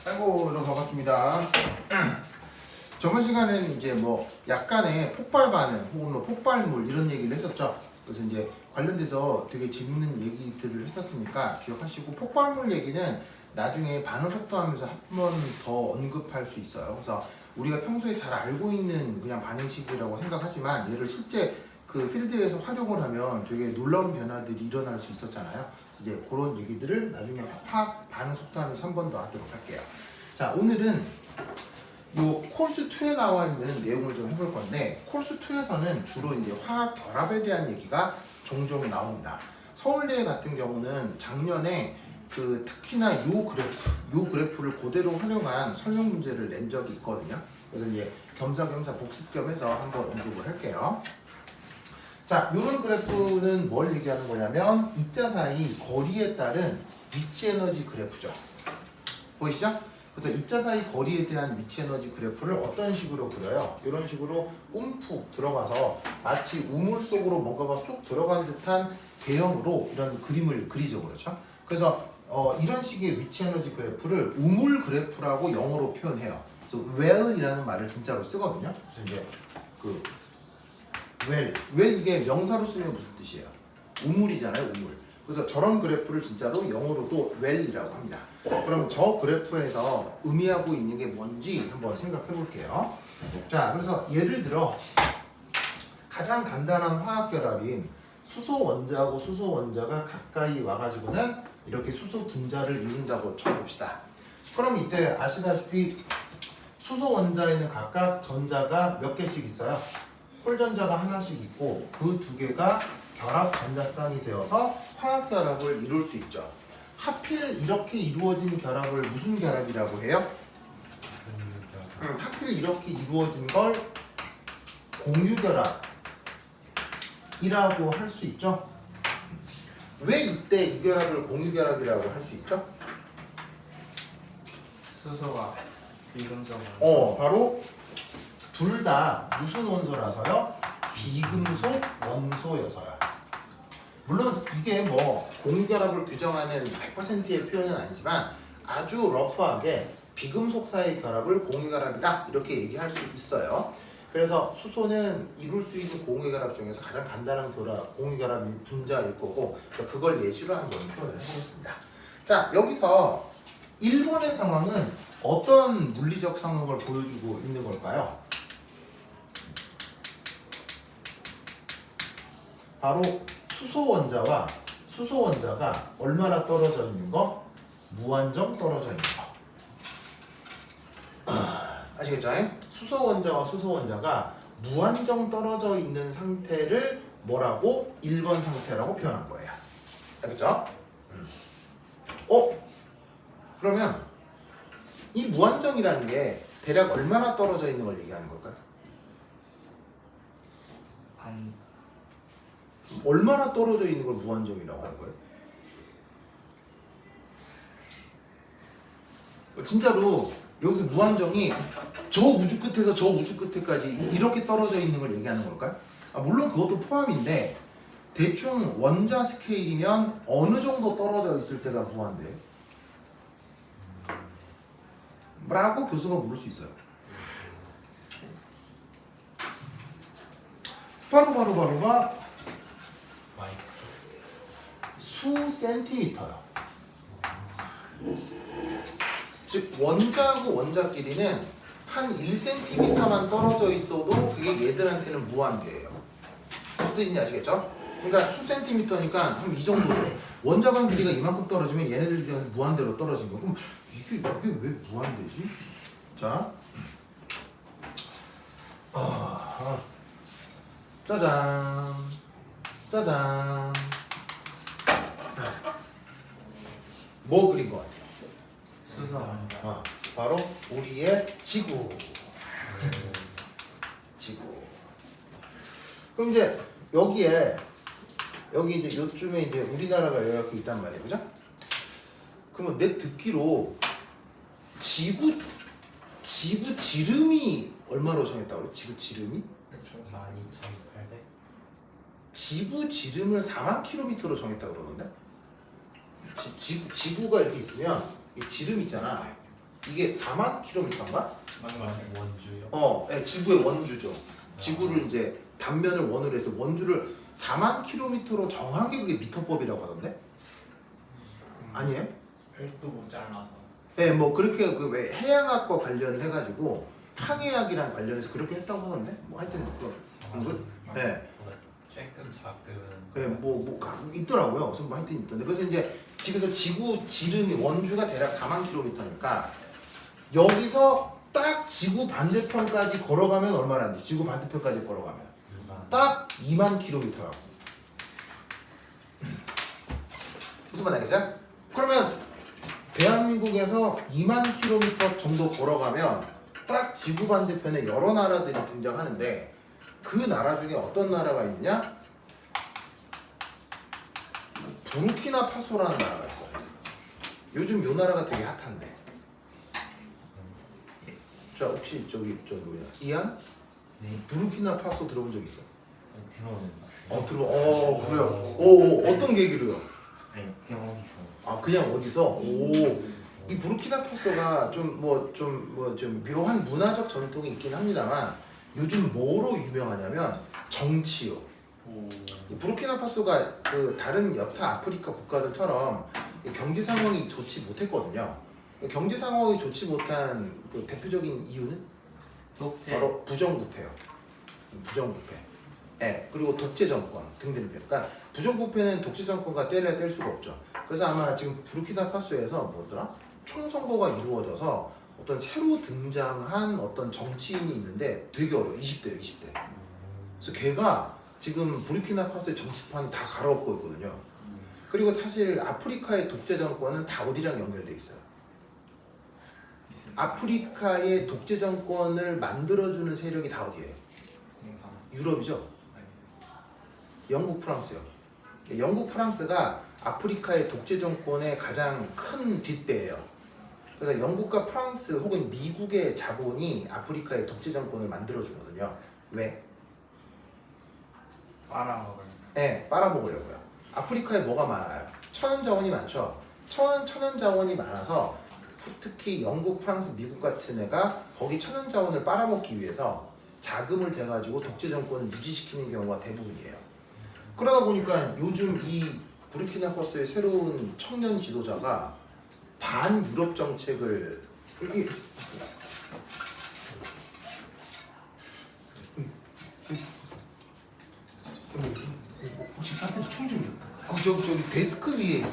아이고, 여러분 반갑습니다. 저번 시간에는 이제 뭐 약간의 폭발 반응 혹은 뭐 폭발물 이런 얘기를 했었죠. 그래서 이제 관련돼서 되게 재밌는 얘기들을 했었으니까 기억하시고, 폭발물 얘기는 나중에 반응 속도하면서 한 번 더 언급할 수 있어요. 그래서 우리가 평소에 잘 알고 있는 그냥 반응식이라고 생각하지만 얘를 실제 그 필드에서 활용을 하면 되게 놀라운 변화들이 일어날 수 있었잖아요. 이제 그런 얘기들을 나중에 화학 반응 속도하면서 한 번 더 하도록 할게요. 자, 오늘은 요 콜스 2에 나와 있는 내용을 좀 해볼 건데, 콜스 2에서는 주로 이제 화학 결합에 대한 얘기가 종종 나옵니다. 서울대 같은 경우는 작년에 그 특히나 요 그래프를 그대로 활용한 설명 문제를 낸 적이 있거든요. 그래서 이제 겸사겸사 복습 겸 해서 한번 언급을 할게요. 자, 이런 그래프는 뭘 얘기하는 거냐면 입자 사이 거리에 따른 위치 에너지 그래프죠. 보이시죠? 그래서 입자 사이 거리에 대한 위치 에너지 그래프를 어떤 식으로 그려요? 이런 식으로 움푹 들어가서 마치 우물 속으로 뭔가가 쏙 들어간 듯한 개형으로 이런 그림을 그리죠. 그렇죠? 그래서 이런 식의 위치 에너지 그래프를 우물 그래프라고 영어로 표현해요. 그래서 well이라는 말을 진짜로 쓰거든요. 그래서 이제 그 well 이게 명사로 쓰면 무슨 뜻이에요? 우물이잖아요, 우물. 그래서 저런 그래프를 진짜로 영어로도 well이라고 합니다. 그럼 저 그래프에서 의미하고 있는 게 뭔지 한번 생각해 볼게요. 자, 그래서 예를 들어 가장 간단한 화학 결합인 수소 원자하고 수소 원자가 가까이 와가지고는 이렇게 수소 분자를 이룬다고 쳐봅시다. 그럼 이때 아시다시피 수소 원자에는 각각 전자가 몇 개씩 있어요? 홀전자가 하나씩 있고 그 두 개가 결합 전자쌍이 되어서 화학 결합을 이룰 수 있죠. 하필 이렇게 이루어진 결합을 무슨 결합이라고 해요? 하필 이렇게 이루어진 걸 공유결합이라고 할 수 있죠. 왜 이때 이 결합을 공유결합이라고 할 수 있죠? 수소가 비금속 원소. 바로 둘 다 무슨 원소라서요? 비금속 원소여서요. 물론 이게 뭐 공유결합을 규정하는 100%의 표현은 아니지만 아주 러프하게 비금속사의 결합을 공유결합이다 이렇게 얘기할 수 있어요. 그래서 수소는 이룰 수 있는 공유결합 중에서 가장 간단한 공유결합 분자일 거고, 그걸 예시로 한번 표현을 해보겠습니다. 자, 여기서 1번의 상황은 어떤 물리적 상황을 보여주고 있는 걸까요? 바로 수소 원자와 수소 원자가 얼마나 떨어져 있는 거? 무한정 떨어져 있는 거. 아시겠죠? 수소 원자와 수소 원자가 무한정 떨어져 있는 상태를 뭐라고? 1번 상태라고 표현한 거예요. 알겠죠? 그러면 이 무한정이라는 게 대략 얼마나 떨어져 있는 걸 얘기하는 걸까요? 얼마나 떨어져 있는 걸 무한정이라고 하는 거예요? 진짜로 여기서 무한정이 저 우주 끝에서 저 우주 끝에까지 이렇게 떨어져 있는 걸 얘기하는 걸까요? 물론 그것도 포함인데 대충 원자 스케일이면 어느 정도 떨어져 있을 때가 무한대요? 라고 교수가 물을 수 있어요. 바로 수 센티미터요. 즉 원자하고 원자끼리는 한 1cm만 떨어져 있어도 그게 얘들한테는 무한대예요. 무슨 뜻인지 아시겠죠? 그러니까 수 센티미터니까 한 이 정도죠. 원자 간 길이가 이만큼 떨어지면 얘네들이 무한대로 떨어진 거. 그럼 이게 왜 무한대지? 자, 짜잔, 짜잔. 뭐 그린 것 같아요? 수소 원자. 바로 우리의 지구. 지구. 그럼 이제 여기 이제 요쯤에 이제 우리나라가 이렇게 있단 말이에요, 그죠? 그러면 내 듣기로 지구 지름이 얼마로 정했다고 그래? 지구 지름이? 12,800. 지구 지름을 4만 킬로미터로 정했다고 그러던데? 지구가 이렇게 있으면 이 지름 있잖아. 이게 4만 킬로미터인가? 원주요. 예, 지구의 원주죠. 지구를 이제 단면을 원으로 해서 원주를 4만 킬로미터로 정한 게 그게 미터법이라고 하던데? 아니에요? 별도 못 잘라서. 예, 뭐 그렇게 그 왜 해양학과 관련해가지고 항해학이랑 관련해서 그렇게 했다고 하던데? 뭐 하여튼 그런 예. 조금 작은. 네, 뭐 있더라고요. 그래서 뭐 하여튼 있던데. 그래서 이제 지금서 지구 지름이 원주가 대략 4만 킬로미터니까 여기서 딱 지구 반대편까지 걸어가면 얼마나 돼? 지구 반대편까지 걸어가면 딱 2만 킬로미터라고. 무슨 말 알겠어요? 그러면 대한민국에서 2만 킬로미터 정도 걸어가면 딱 지구 반대편에 여러 나라들이 등장하는데 그 나라 중에 어떤 나라가 있느냐? 부르키나파소라는 나라가 있어요. 요즘 요 나라가 되게 핫한데. 자, 혹시 저기 저 뭐야? 이안? 네. 부르키나파소 들어본 적 있어? 들어봤어요. 그래요. 어떤 계기로요? 네, 그냥 어디서. 아, 그냥 어디서? 이 부르키나파소가 좀 묘한 문화적 전통이 있긴 합니다만 요즘 뭐로 유명하냐면 정치요. 이 부르키나파소가 그 다른 여타 아프리카 국가들처럼 경제 상황이 좋지 못했거든요. 경제 상황이 좋지 못한 그 대표적인 이유는 독재. 바로 부정부패요. 부정부패. 예, 그리고 독재 정권 등등. 그러니까 부정부패는 독재 정권과 뗄래야 뗄 수가 없죠. 그래서 아마 지금 부르키나파소에서 뭐더라? 총선거가 이루어져서 어떤 새로 등장한 어떤 정치인이 있는데 되게 어려워. 20대예요, 20대. 그래서 걔가 지금 부르키나파소의 정치판 다 갈아엎고 있거든요. 그리고 사실 아프리카의 독재 정권은 다 어디랑 연결돼 있어요? 아프리카의 독재 정권을 만들어주는 세력이 다 어디예요? 공산. 유럽이죠. 영국, 프랑스요. 영국, 프랑스가 아프리카의 독재 정권의 가장 큰 뒷배예요. 그래서 영국과 프랑스 혹은 미국의 자본이 아프리카의 독재 정권을 만들어주거든요. 왜? 빨아먹을. 네, 빨아먹으려고요. 아프리카에 뭐가 많아요? 천연 자원이 많죠. 천연 자원이 많아서 특히 영국, 프랑스, 미국 같은 애가 거기 천연 자원을 빨아먹기 위해서 자금을 대가지고 독재 정권을 유지시키는 경우가 대부분이에요. 그러다 보니까 요즘 이 부르키나파소의 새로운 청년 지도자가 반유럽 정책을 혹시 배터리 충전이었다. 저기 데스크 위에 있어.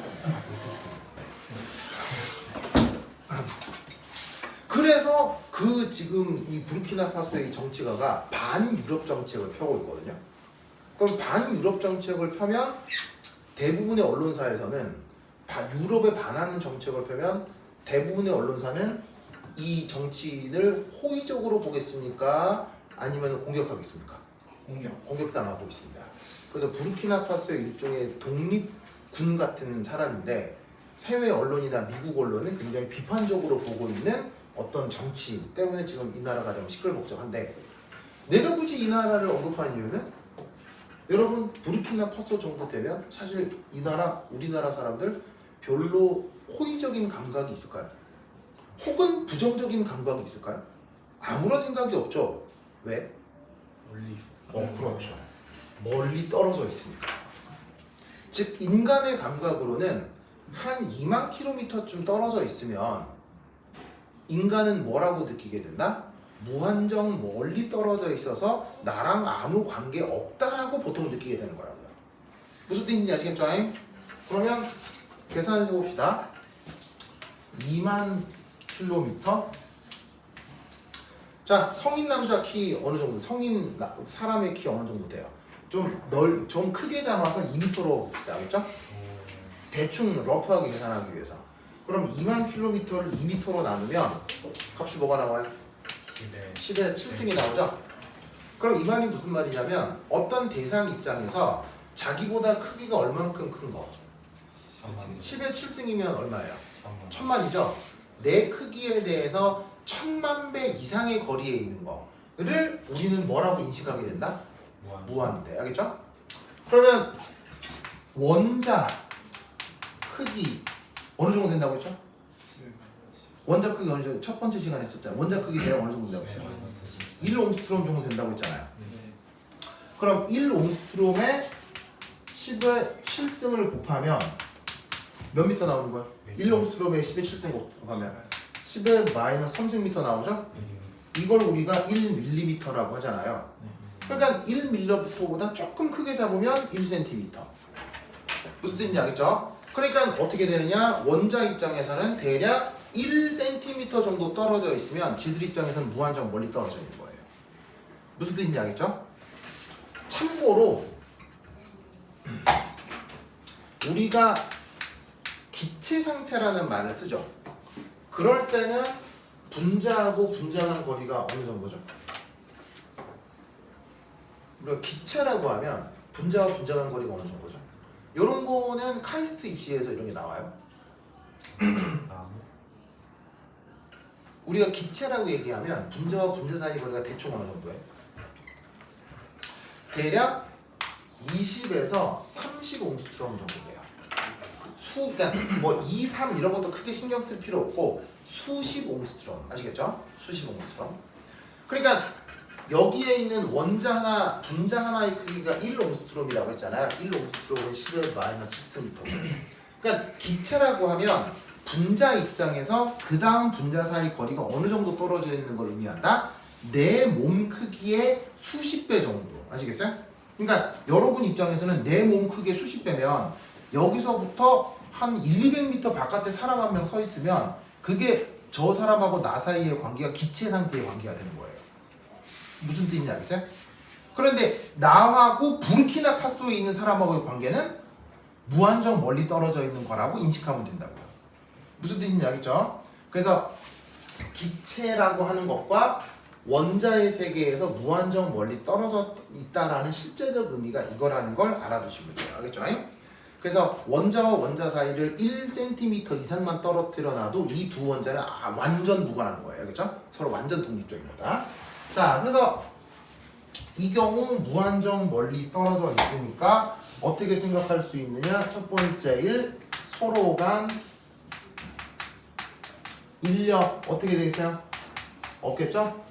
그래서 그 지금 이 부르키나파소의 정치가가 반유럽 정책을 펴고 있거든요. 그럼 반유럽 정책을 펴면 대부분의 언론사에서는 유럽에 반하는 정책을 펴면 대부분의 언론사는 이 정치인을 호의적으로 보겠습니까? 아니면 공격하겠습니까? 공격당하고 있습니다. 그래서 부르키나파소의 일종의 독립군 같은 사람인데 해외 언론이나 미국 언론은 굉장히 비판적으로 보고 있는 어떤 정치인 때문에 지금 이 나라가 좀 시끌벅적한데 내가 굳이 이 나라를 언급한 이유는 여러분 부르키나파소 정도 되면 사실 이 나라 우리나라 사람들 별로 호의적인 감각이 있을까요? 혹은 부정적인 감각이 있을까요? 아무런 생각이 없죠. 왜? 그렇죠. 멀리 떨어져 있으니까. 즉 인간의 감각으로는 한 2만 킬로미터쯤 떨어져 있으면 인간은 뭐라고 느끼게 된다? 무한정 멀리 떨어져 있어서 나랑 아무 관계 없다라고 보통 느끼게 되는 거라고요. 무슨 뜻인지 아시겠죠? 그러면 계산해 봅시다. 2만 킬로미터. 자, 성인 남자 키 어느 정도? 사람의 키 어느 정도 돼요? 좀 크게 잡아서 2m로 봅시다. 알겠죠? 대충 러프하게 계산하기 위해서. 그럼 2만 킬로미터를 2m로 나누면 값이 뭐가 나와요? 10의 7승이 나오죠? 그럼 이 말이 무슨 말이냐면 어떤 대상 입장에서 자기보다 크기가 얼만큼 큰 거? 10의 7승이면 얼마예요? 1000만이죠? 내 크기에 대해서 1000만 배 이상의 거리에 있는 거를 우리는 뭐라고 인식하게 된다? 무한대. 알겠죠? 그러면 원자 크기 어느 정도 된다고 했죠? 원자 크기 어느 정도 첫 번째 시간에 했었잖아요. 원자 크기 대략 어느 정도 된다고 했어요? 1옴스트롬 정도 된다고 했잖아요. 그럼 1옴스트롬에 10의 7승을 곱하면 몇 미터 나오는 거예요? 1옴스트롬에 10의 7승 곱하면 10의 마이너스 3승미터 나오죠? 이걸 우리가 1mm라고 하잖아요. 그러니까 1mm보다 조금 크게 잡으면 1cm. 무슨 뜻인지 알겠죠? 그러니까 어떻게 되느냐? 원자 입장에서는 대략 1cm 정도 떨어져 있으면 지들 입장에서는 무한정 멀리 떨어져 있는 거예요. 무슨 뜻인지 알겠죠? 참고로 우리가 기체 상태라는 말을 쓰죠. 그럴 때는 분자하고 분자 간 거리가 어느 정도죠? 우리가 기체라고 하면 분자와 분자 간 거리가 어느 정도죠? 이런 거는 카이스트 입시에서 이런 게 나와요. 우리가 기체라고 얘기하면 분자와 분자 사이 거리가 대충 어느 정도예요? 대략 20에서 30옹스트롬 정도 돼요. 그러니까 뭐 2, 3 이런 것도 크게 신경 쓸 필요 없고 수십 옹스트롬 아시겠죠? 수십 옹스트롬. 그러니까 여기에 있는 원자 하나, 분자 하나의 크기가 1옹스트롬이라고 했잖아요. 1옹스트롬은 10의 마이너스 10승미터. 그러니까 기체라고 하면 분자 입장에서 그 다음 분자 사이 거리가 어느 정도 떨어져 있는 걸 의미한다. 내 몸 크기의 수십 배 정도. 아시겠어요? 그러니까 여러분 입장에서는 내 몸 크기의 수십 배면 여기서부터 한 200m 바깥에 사람 한 명 서 있으면 그게 저 사람하고 나 사이의 관계가 기체 상태의 관계가 되는 거예요. 무슨 뜻인지 알겠어요? 그런데 나하고 부르키나파소에 있는 사람하고의 관계는 무한정 멀리 떨어져 있는 거라고 인식하면 된다고요. 무슨 뜻인지 알겠죠? 그래서 기체라고 하는 것과 원자의 세계에서 무한정 멀리 떨어져 있다라는 실제적 의미가 이거라는 걸 알아두시면 돼요. 알겠죠? 그래서 원자와 원자 사이를 1cm 이상만 떨어뜨려 놔도 이 두 원자는 완전 무관한 거예요. 그렇죠? 서로 완전 독립적인 거다. 자, 그래서 이 경우 무한정 멀리 떨어져 있으니까 어떻게 생각할 수 있느냐? 첫 번째 일 서로 간 인력 어떻게 되겠어요? 없겠죠?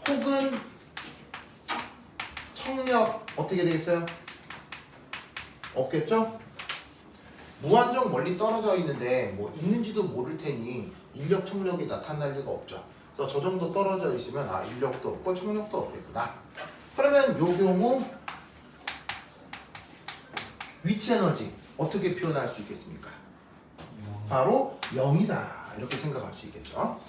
혹은 청력 어떻게 되겠어요? 없겠죠? 무한정 멀리 떨어져 있는데 뭐 있는지도 모를 테니 인력 청력이 나타날 리가 없죠. 그래서 저 정도 떨어져 있으면 인력도 없고 청력도 없겠구나. 그러면 요 경우 위치 에너지 어떻게 표현할 수 있겠습니까? 바로 0이다 이렇게 생각할 수 있겠죠.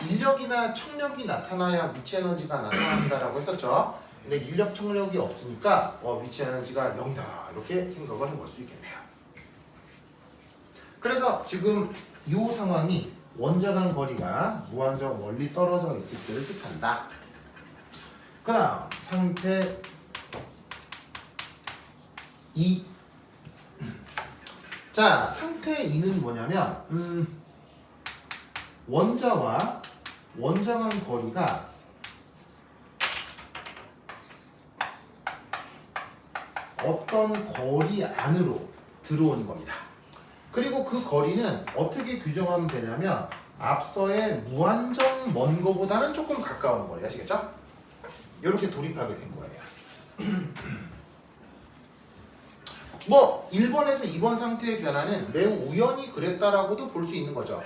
인력이나 청력이 나타나야 위치 에너지가 나타난다라고 했었죠. 근데 인력 청력이 없으니까 위치 에너지가 0이다 이렇게 생각을 해볼 수 있겠네요. 그래서 지금 이 상황이 원자 간 거리가 무한정 멀리 떨어져 있을 때를 뜻한다. 그 다음 상태 2. 자, 상태 2는 뭐냐면 원자와 원자 간 거리가 어떤 거리 안으로 들어오는 겁니다. 그리고 그 거리는 어떻게 규정하면 되냐면 앞서의 무한정 먼 거보다는 조금 가까운 거리 아시겠죠? 이렇게 돌입하게 된 거예요. 뭐 1번에서 2번 상태의 변화는 매우 우연히 그랬다라고도 볼 수 있는 거죠.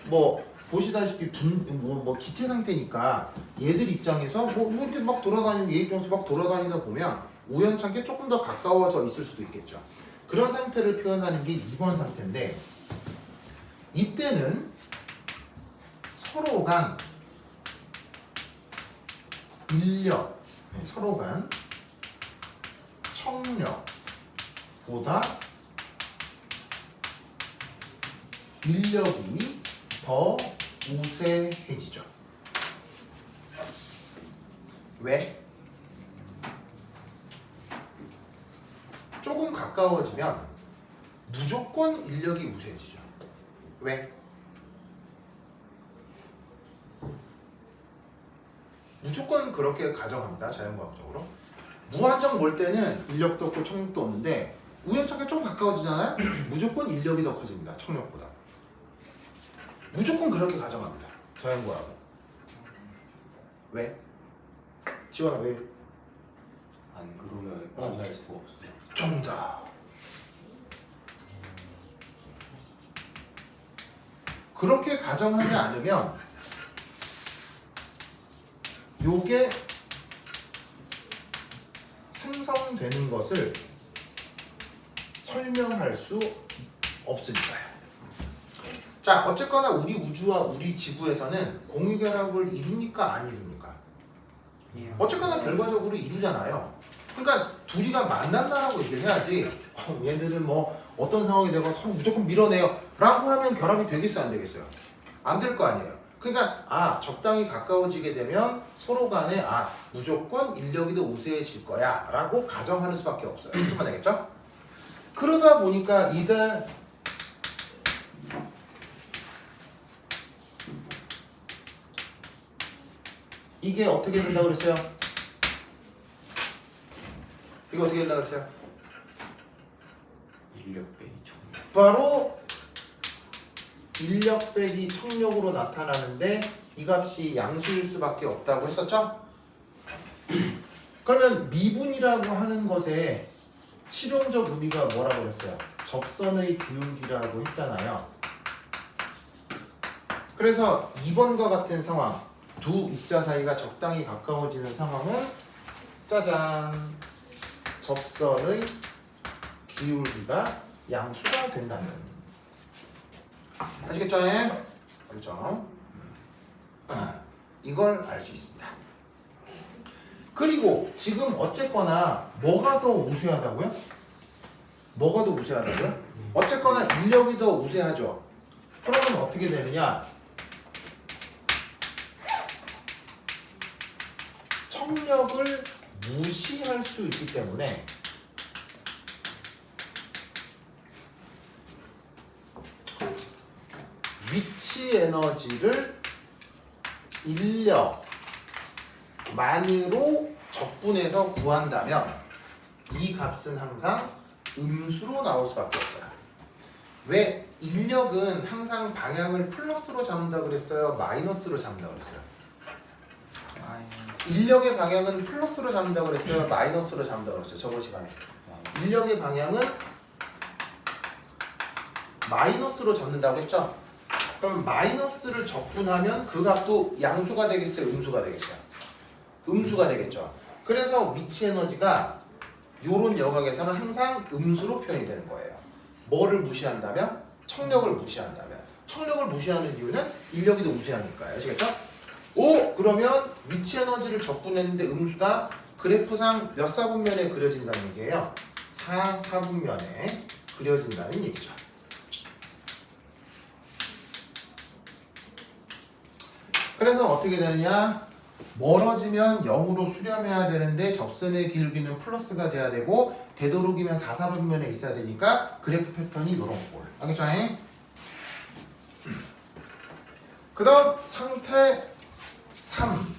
뭐 보시다시피 뭐 기체 상태니까 얘들 입장에서 뭐 이렇게 막 돌아다니고 얘 입장에서 막 돌아다니다 보면 우연찮게 조금 더 가까워져 있을 수도 있겠죠. 그런 상태를 표현하는 게 2번 상태인데 이때는 서로 간 인력, 서로 간 청력보다 인력이 더 우세해지죠. 왜? 조금 가까워지면 무조건 인력이 우세해지죠. 왜? 무조건 그렇게 가정합니다. 자연과학적으로. 무한정 멀 때는 인력도 없고 청력도 없는데 우연찮게 좀 가까워지잖아요? 무조건 인력이 더 커집니다. 청력보다. 무조건 그렇게 가정합니다. 자연과학은. 왜? 지원아 왜? 안 그러면 만날 수가 없어요. 정답. 그렇게 가정하지 않으면 요게 생성되는 것을 설명할 수 없으니까요. 자, 어쨌거나 우리 우주와 우리 지구에서는 공유결합을 이룹니까? 안 이룹니까? 어쨌거나 결과적으로 이루잖아요. 그러니까 둘이가 만난다라고 얘기를 해야지 얘들은 뭐 어떤 상황이 되고 서로 무조건 밀어내요 라고 하면 결합이 되겠어요? 안 되겠어요? 안 될 거 아니에요. 그러니까 적당히 가까워지게 되면 서로 간에 무조건 인력이 더 우세해질 거야 라고 가정하는 수밖에 없어요. 무슨 말 되겠죠? 그러다 보니까 이들 이게 어떻게 된다고 그랬어요? 이거 어떻게 된다고 그랬어요? 인력 빼기 총. 바로 인력 빼기 청력으로 나타나는데 이 값이 양수일 수밖에 없다고 했었죠? 그러면 미분이라고 하는 것의 실용적 의미가 뭐라고 그랬어요? 접선의 기울기라고 했잖아요. 그래서 2번과 같은 상황, 두 입자 사이가 적당히 가까워지는 상황은 짜잔! 접선의 기울기가 양수가 된다는. 아시겠죠? 알죠? 이걸 알 수 있습니다. 그리고 지금 어쨌거나 뭐가 더 우세하다고요? 뭐가 더 우세하다고요? 어쨌거나 인력이 더 우세하죠. 그러면 어떻게 되느냐? 청력을 무시할 수 있기 때문에 위치 에너지를 인력만으로 적분해서 구한다면 이 값은 항상 음수로 나올 수밖에 없어요. 왜? 인력은 항상 방향을 플러스로 잡는다 그랬어요? 마이너스로 잡는다 그랬어요? 인력의 방향은 플러스로 잡는다 그랬어요? 마이너스로 잡는다 그랬어요? 저번 시간에. 인력의 방향은 마이너스로 잡는다고 했죠? 그럼 마이너스를 적분하면 그 값도 양수가 되겠어요? 음수가 되겠어요? 음수가 되겠죠. 그래서 위치 에너지가 요런 여각에서는 항상 음수로 표현이 되는 거예요. 뭐를 무시한다면? 청력을 무시한다면. 청력을 무시하는 이유는 인력이 더 우세하니까요. 아시겠죠? 그러면 위치 에너지를 적분했는데 음수가 그래프상 몇 사분면에 그려진다는 얘기예요? 4사분면에 그려진다는 얘기죠. 그래서 어떻게 되느냐? 멀어지면 0으로 수렴해야 되는데 접선의 기울기는 플러스가 돼야 되고 되도록이면 4사분면에 있어야 되니까 그래프 패턴이 이런 꼴. 알겠죠? 그 다음 상태 3.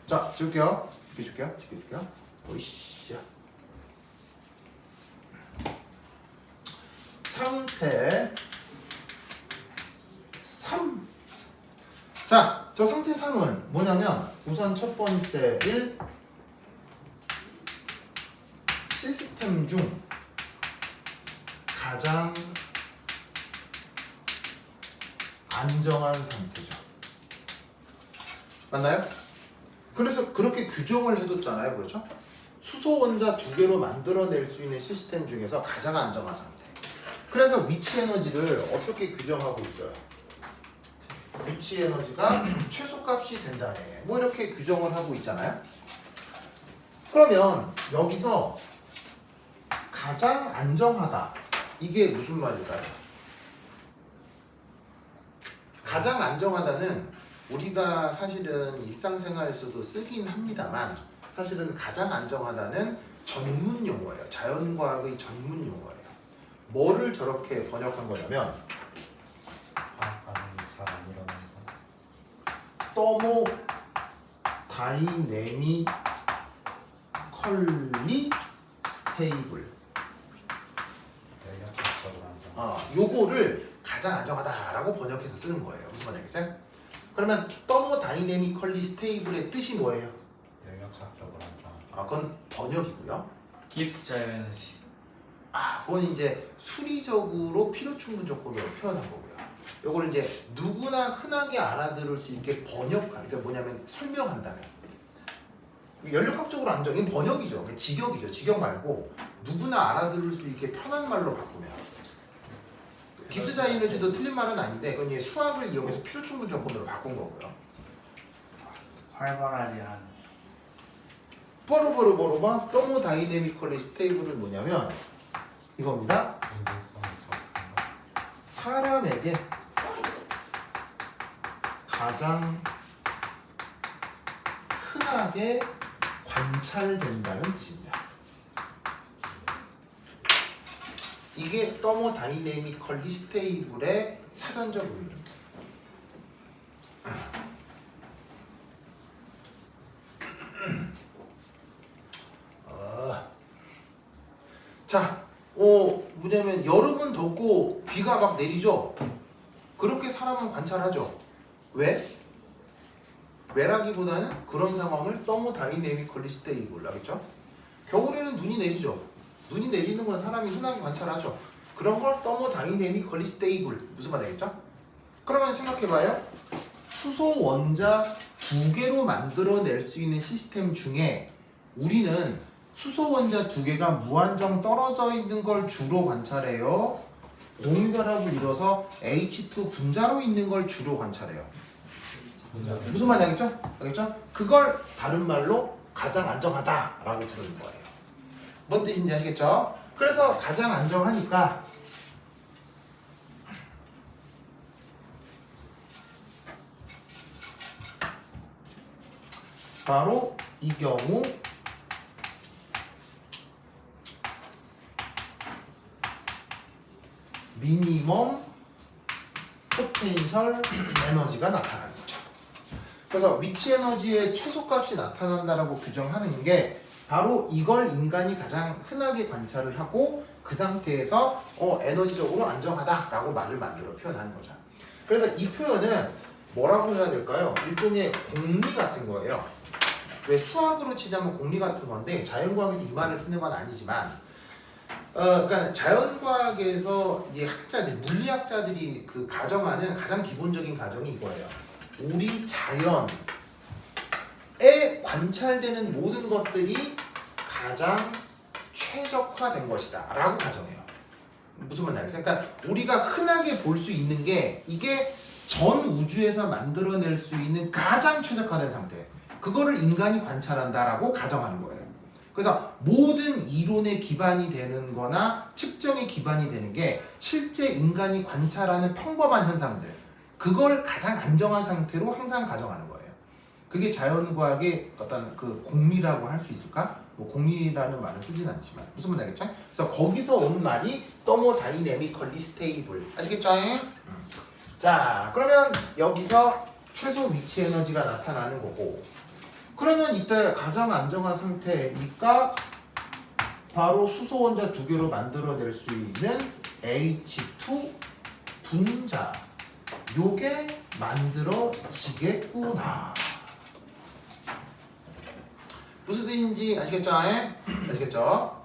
자, 지울게요. 지켜줄게요. 오이씨. 상태 3. 자, 저 상태 3은 뭐냐면 우선 첫 번째 1. 시스템 중 가장 안정한 상태죠. 맞나요? 그래서 그렇게 규정을 해뒀잖아요. 그렇죠? 수소 원자 2개로 만들어낼 수 있는 시스템 중에서 가장 안정한 상태. 그래서 위치 에너지를 어떻게 규정하고 있어요? 위치 에너지가 최소값이 된다네. 뭐 이렇게 규정을 하고 있잖아요. 그러면 여기서 가장 안정하다. 이게 무슨 말일까요? 가장 안정하다는 우리가 사실은 일상생활에서도 쓰긴 합니다만 사실은 가장 안정하다는 전문 용어예요. 자연과학의 전문 용어예요. 뭐를 저렇게 번역한 거냐면 과학 반응이 잘 안 일어나는 거. 더모 다이내미컬리 스테이블. 연락해서 역학적으로 안정. 요거를 가장 안정하다라고 번역해서 쓰는 거예요. 무슨 말이겠어요? 그러면 더모다이내미컬리 스테이블의 뜻이 뭐예요? 역학적으로 안정. 그건 번역이고요. 깁스 자유 에너지. 그건 이제 수리적으로 필요 충분 조건으로 표현한 거고요. 요거를 이제 누구나 흔하게 알아들을 수 있게 번역하는, 그러니까 뭐냐면 설명한다면. 연력학적으로 안정, 이건 번역이죠. 직역이죠. 직역 말고 누구나 알아들을 수 있게 편한 말로 바꾸면. 깁스 자유 에너지도 틀린 말은 아닌데 그건 이제 수학을 이용해서 필요 충분 조건으로 바꾼 거고요. 활발하지 않은. 뽀로뽀로뽀로바 더모다이내미컬리 스테이블은 뭐냐면 이겁니다. 운동성이 적은 거. 사람에게 가장 흔하게 관찰된다는 뜻입니다. 이게 더모다이내미컬리 스테이블의 사전적 의미입니다. 자, 뭐냐면 여름은 덥고 비가 막 내리죠. 그렇게 사람은 관찰하죠. 왜? 왜라기보다는 그런 상황을 더모다이내미컬리 스테이블 하겠죠. 겨울에는 눈이 내리죠. 눈이 내리는 건 사람이 흔하게 관찰하죠. 그런 걸 더모다이내미컬리 스테이블 무슨 말 되겠죠? 그러면 생각해봐요. 수소 원자 두 개로 만들어낼 수 있는 시스템 중에 우리는 수소 원자 두 개가 무한정 떨어져 있는 걸 주로 관찰해요. 공유결합을 이뤄서 H2 분자로 있는 걸 주로 관찰해요. 무슨 말인지 알겠죠? 알겠죠? 그걸 다른 말로 가장 안정하다라고 부르는 거예요. 뭔 뜻인지 아시겠죠? 그래서 가장 안정하니까 바로 이 경우 미니멈 포텐셜 에너지가 나타나는 거죠. 그래서 위치 에너지의 최소값이 나타난다라고 규정하는 게 바로 이걸 인간이 가장 흔하게 관찰을 하고 그 상태에서 에너지적으로 안정하다라고 말을 만들어 표현하는 거죠. 그래서 이 표현은 뭐라고 해야 될까요? 일종의 공리 같은 거예요. 왜 수학으로 치자면 공리 같은 건데 자연과학에서 이 말을 쓰는 건 아니지만 그러니까 자연과학에서 이제 학자들, 물리학자들이 그 가정하는 가장 기본적인 가정이 이거예요. 우리 자연에 관찰되는 모든 것들이 가장 최적화된 것이다 라고 가정해요. 무슨 말인지 알겠어요? 그러니까 우리가 흔하게 볼 수 있는 게 이게 전 우주에서 만들어낼 수 있는 가장 최적화된 상태, 그거를 인간이 관찰한다라고 가정하는 거예요. 그래서 모든 이론의 기반이 되는 거나 측정의 기반이 되는 게 실제 인간이 관찰하는 평범한 현상들, 그걸 가장 안정한 상태로 항상 가정하는 거예요. 그게 자연과학의 어떤 그 공리라고 할 수 있을까? 뭐 공리라는 말은 쓰진 않지만 무슨 말인지 알겠죠? 그래서 거기서 온 말이 더모다이내미컬리 스테이블, 아시겠죠? 자, 그러면 여기서 최소 위치 에너지가 나타나는 거고, 그러면 이때 가장 안정한 상태니까 바로 수소 원자 두 개로 만들어낼 수 있는 H2 분자, 요게 만들어지겠구나. 무슨 뜻인지 아시겠죠? 아시겠죠?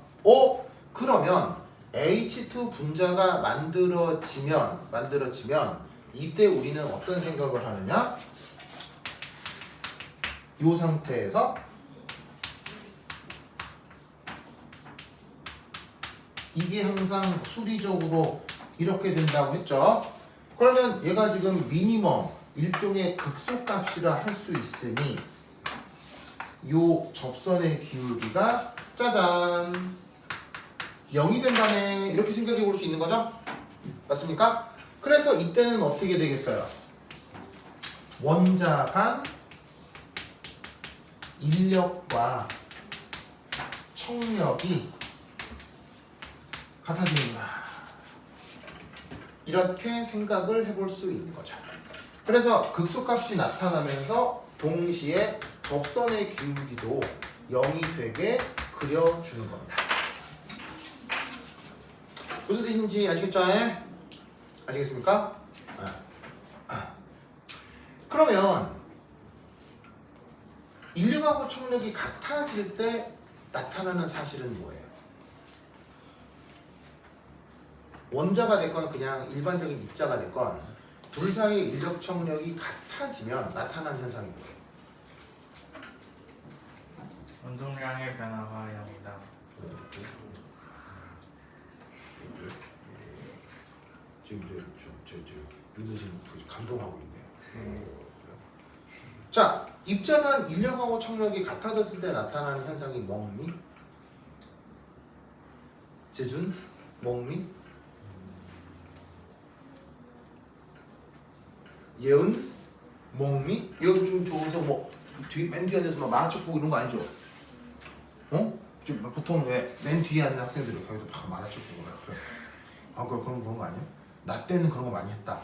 그러면 H2 분자가 만들어지면 이때 우리는 어떤 생각을 하느냐? 이 상태에서 이게 항상 수리적으로 이렇게 된다고 했죠. 그러면 얘가 지금 미니멈 일종의 극소값이라 할 수 있으니 요 접선의 기울기가 짜잔 0이 된다네, 이렇게 생각해 볼 수 있는 거죠. 맞습니까? 그래서 이때는 어떻게 되겠어요? 원자 간 인력과 청력이 같아집니다. 이렇게 생각을 해볼 수 있는 거죠. 그래서 극소값이 나타나면서 동시에 접선의 기울기도 0이 되게 그려주는 겁니다. 무슨 뜻인지 아시겠죠? 아시겠습니까? 그러면 인력하고 청력이 같아질 때 나타나는 사실은 뭐예요? 원자가 됐건 그냥 일반적인 입자가 됐건 둘 사이의 인력 청력이 같아지면 나타나는 현상이 뭐예요? 운동량의 변화가 0이다. 지금 윤호 지금 감동하고 있네요. 자, 입자간 인력하고 청력이 같아졌을 때 나타나는 현상이 뭡니? 재준? 뭡니? 예은? 뭡니? 여기 좀 좋아서 뭐 맨 뒤에 앉아서 막 만화책 보고 이런 거 아니죠? 어? 지금 보통 왜 맨 뒤에 앉는 학생들은 거기도 막 만화책 보고 막 그래. 아, 그런 거 아니야? 나 때는 그런 거 많이 했다.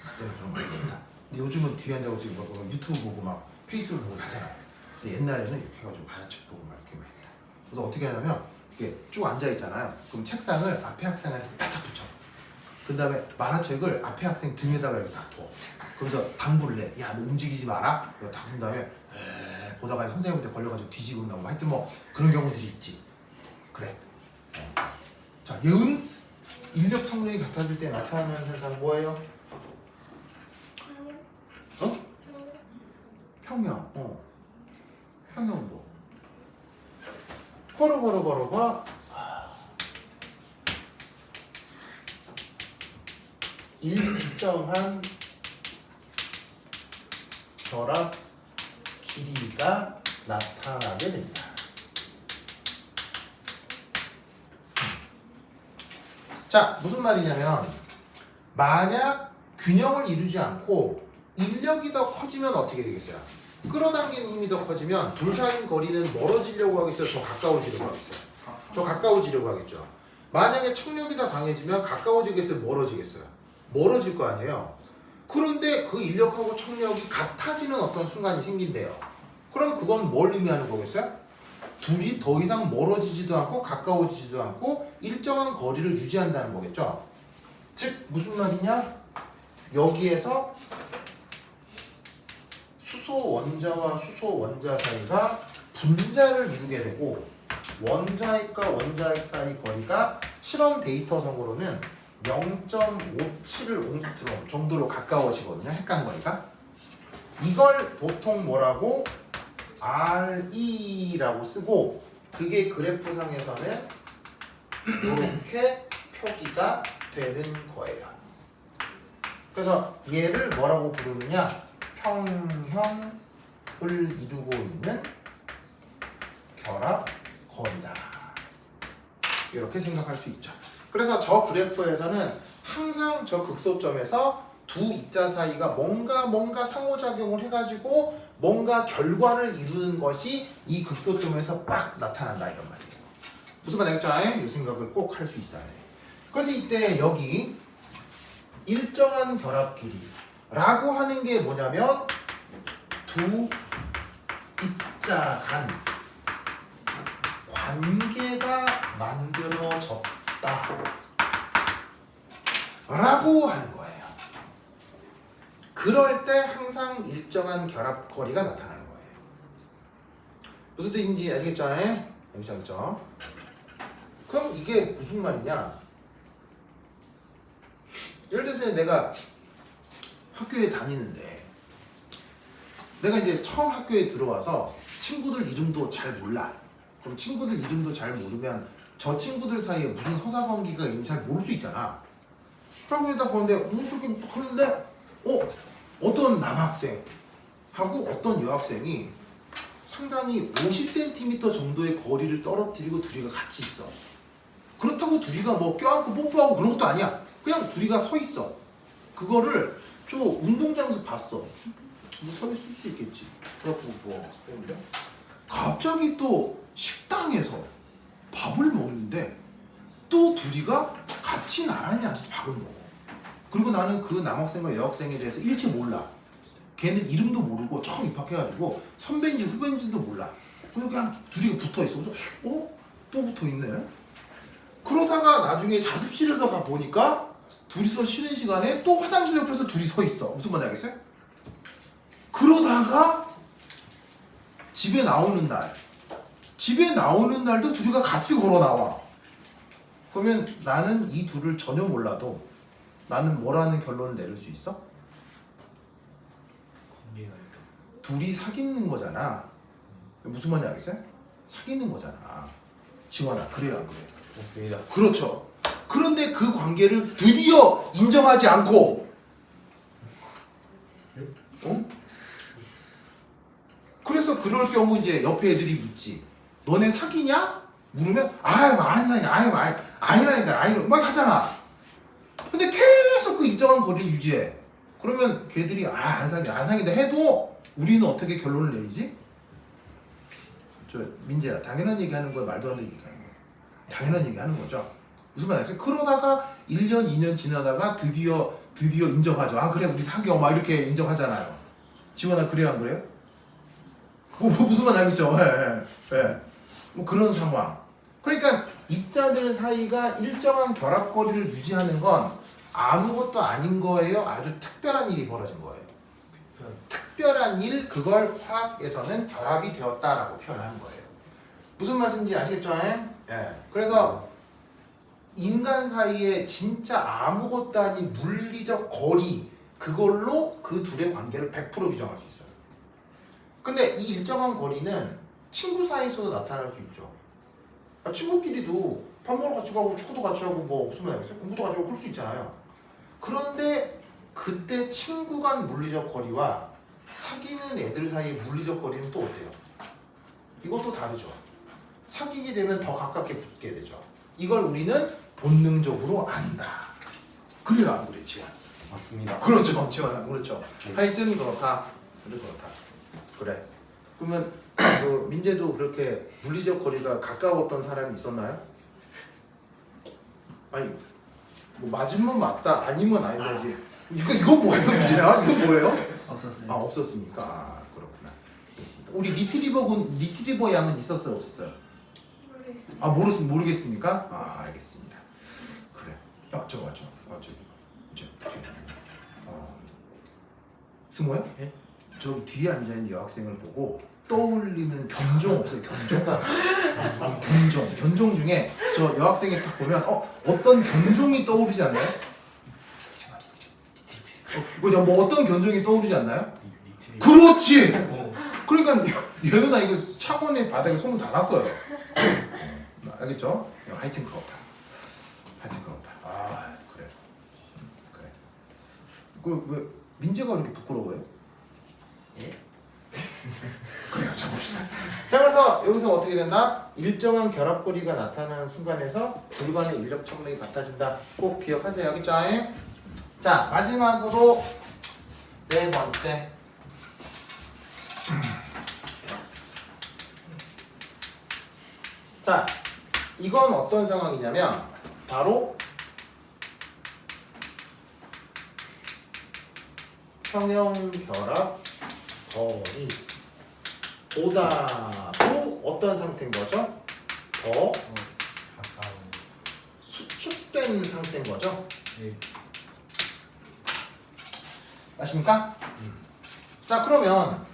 나 때는 그런 거 많이 했다. 근데 요즘은 뒤에 앉아서 지금 막 유튜브 보고 막 페이스북 보고 하잖아. 근데 옛날에는 이렇게 해가지고 만화책 보고 막 이렇게 막 했다. 그래서 어떻게 하냐면 이렇게 쭉 앉아 있잖아요. 그럼 책상을 앞에 학생한테 바짝 붙여. 그 다음에 만화책을 앞에 학생 등에다가 이렇게 다 둬. 그러면서 당부를 해. 야, 너 움직이지 마라. 이거 다 둔 다음에 보다가 선생님한테 걸려가지고 뒤지고 나고 하여튼 뭐 그런 경우들이 있지. 그래. 자, 예은스 인력 청력이 같아질 때 나타나는 현상 뭐예요? 어? 평형. 평형 뭐? 걸어. 일정한 결합 길이가 나타나게 됩니다. 자, 무슨 말이냐면 만약 균형을 이루지 않고 인력이 더 커지면 어떻게 되겠어요? 끌어당기는 힘이 더 커지면 둘 사이 거리는 멀어지려고 하겠어요? 더 가까워지려고 하겠어요? 더 가까워지려고 하겠죠. 만약에 청력이 더 강해지면 가까워지겠어요? 멀어지겠어요? 멀어질 거 아니에요? 그런데 그 인력하고 청력이 같아지는 어떤 순간이 생긴대요. 그럼 그건 뭘 의미하는 거겠어요? 둘이 더 이상 멀어지지도 않고 가까워지지도 않고 일정한 거리를 유지한다는 거겠죠. 즉 무슨 말이냐? 여기에서 수소 원자와 수소 원자 사이가 분자를 이루게 되고 원자핵과 원자핵 사이 거리가 실험 데이터상으로는 0.57 옹스트롬 정도로 가까워지거든요. 핵간 거리가. 이걸 보통 뭐라고? RE라고 쓰고 그게 그래프상에서는 이렇게 표기가 되는 거예요. 그래서 얘를 뭐라고 부르느냐? 평형을 이루고 있는 결합 거리다. 이렇게 생각할 수 있죠. 그래서 저 그래프에서는 항상 저 극소점에서 두 입자 사이가 뭔가 상호작용을 해가지고 뭔가 결과를 이루는 것이 이 극소점에서 빡 나타난다 이런 말이에요. 무슨 말 알겠죠? 이 생각을 꼭 할 수 있어야 돼. 그래서 이때 여기 일정한 결합 길이라고 하는 게 뭐냐면 두 입자 간 관계가 만들어졌다 라고 하는 거예요. 그럴 때 항상 일정한 결합 거리가 나타나는 거예요. 무슨 뜻인지 아시겠죠? 아시겠죠? 그럼 이게 무슨 말이냐? 예를 들어서 내가 학교에 다니는데 내가 이제 처음 학교에 들어와서 친구들 이름도 잘 몰라. 그럼 친구들 이름도 잘 모르면 저 친구들 사이에 무슨 서사관계가 있는지 잘 모를 수 있잖아. 그러고 있다 보는데 그렇게 하는데 어떤 남학생하고 어떤 여학생이 상당히 50cm 정도의 거리를 떨어뜨리고 둘이가 같이 있어. 그렇다고 둘이가 뭐 껴안고 뽀뽀하고 그런 것도 아니야. 그냥 둘이가 서 있어. 그거를 저 운동장에서 봤어. 뭐 서 있을 수 있겠지. 그래갖고 뭐 했는데 갑자기 또 식당에서 밥을 먹는데 또 둘이가 같이 나란히 앉아서 밥을 먹어. 그리고 나는 그 남학생과 여학생에 대해서 일체 몰라. 걔는 이름도 모르고 처음 입학해가지고 선배인지 후배인지도 몰라. 그냥 둘이 붙어있어. 그래서 또 붙어있네. 그러다가 나중에 자습실에서 가 보니까 둘이서 쉬는 시간에 또 화장실 옆에서 둘이 서 있어. 무슨 말인지 알겠어요? 그러다가 집에 나오는 날도 둘이가 같이 걸어 나와. 그러면 나는 이 둘을 전혀 몰라도 나는 뭐라는 결론을 내릴 수 있어? 관계가 있다. 둘이 사귀는 거잖아. 무슨 말인지 알겠어요? 사귀는 거잖아. 지원아, 그래요, 안 그래요? 맞습니다. 그렇죠. 그런데 그 관계를 드디어 인정하지 않고, 어? 그래서 그럴 경우 이제 옆에 애들이 묻지. 너네 사귀냐? 물으면 안 사귀냐, 아니라니까, 막 하잖아. 근데 계속 그 일정한 거리를 유지해. 그러면 걔들이 안 사귄다 해도 우리는 어떻게 결론을 내리지? 저 민재야, 당연한 얘기하는 거야, 말도 안 되는 얘기하는 거야? 당연한 얘기하는 거죠. 무슨 말이야? 그러다가 1년, 2년 지나다가 드디어 인정하죠. 아 그래 우리 사겨 막 이렇게 인정하잖아요. 지원아 그래요 안 그래요? 무슨 말 알겠죠? 예. 뭐 그런 상황. 그러니까 입자들 사이가 일정한 결합거리를 유지하는 건 아무것도 아닌 거예요. 아주 특별한 일이 벌어진 거예요. 특별한 일, 그걸 화학에서는 결합이 되었다라고 표현하는 거예요. 무슨 말씀인지 아시겠죠? 예. 그래서 인간 사이에 진짜 아무것도 아닌 물리적 거리, 그걸로 그 둘의 관계를 100% 규정할 수 있어요. 근데 이 일정한 거리는 친구 사이에서도 나타날 수 있죠. 친구끼리도 밥 먹으러 같이 가고 축구도 같이 하고 뭐 무슨 말이야? 공부도 같이 하고 그럴 수 있잖아요. 그런데 그때 친구 간 물리적 거리와 사귀는 애들 사이의 물리적 거리는 또 어때요? 이것도 다르죠. 사귀게 되면 더 가깝게 붙게 되죠. 이걸 우리는 본능적으로 안다. 그래야 안 그래, 지원? 맞습니다. 그렇죠, 지원. 그렇죠. 하여튼 그렇다. 그래. 그러면 그 민재도 그렇게 물리적 거리가 가까웠던 사람이 있었나요? 아니, 뭐 맞으면 맞다, 아니면 아니다지. 이거 뭐예요, 민재야? 이거 뭐예요? 없었어요. 아, 없었습니까? 아, 그렇구나. 알겠습니다. 우리 리트리버 양은 있었어요, 없었어요? 모르겠습니다. 아, 모르겠습니까? 아, 알겠습니다. 그래. 저기. 승호야? 예? 저기 뒤에 앉아있는 여학생을 보고 떠올리는 견종 없어요? 견종 중에 저 여학생이 딱 보면 어떤 견종이 떠오르지 않나요? 뭐 어떤 견종이 떠오르지 않나요? 그렇지! 그러니까 얘는 나 이거 창원에 바닥에 소문 다 났어요. 알겠죠? 하여튼 그렇다. 아, 그래. 왜 민재가 그렇게 부끄러워요? 예? 그래요, 자 봅시다. 자, 그래서 여기서 어떻게 된다? 일정한 결합거리가 나타나는 순간에서 둘 간의 인력 청력이 같아진다. 꼭 기억하세요. 알겠죠? 자, 마지막으로 네 번째. 자, 이건 어떤 상황이냐면 바로 평형결합 거리보다도 어떤 상태인 거죠? 더 가까운. 수축된 상태인 거죠? 예. 아십니까? 자, 그러면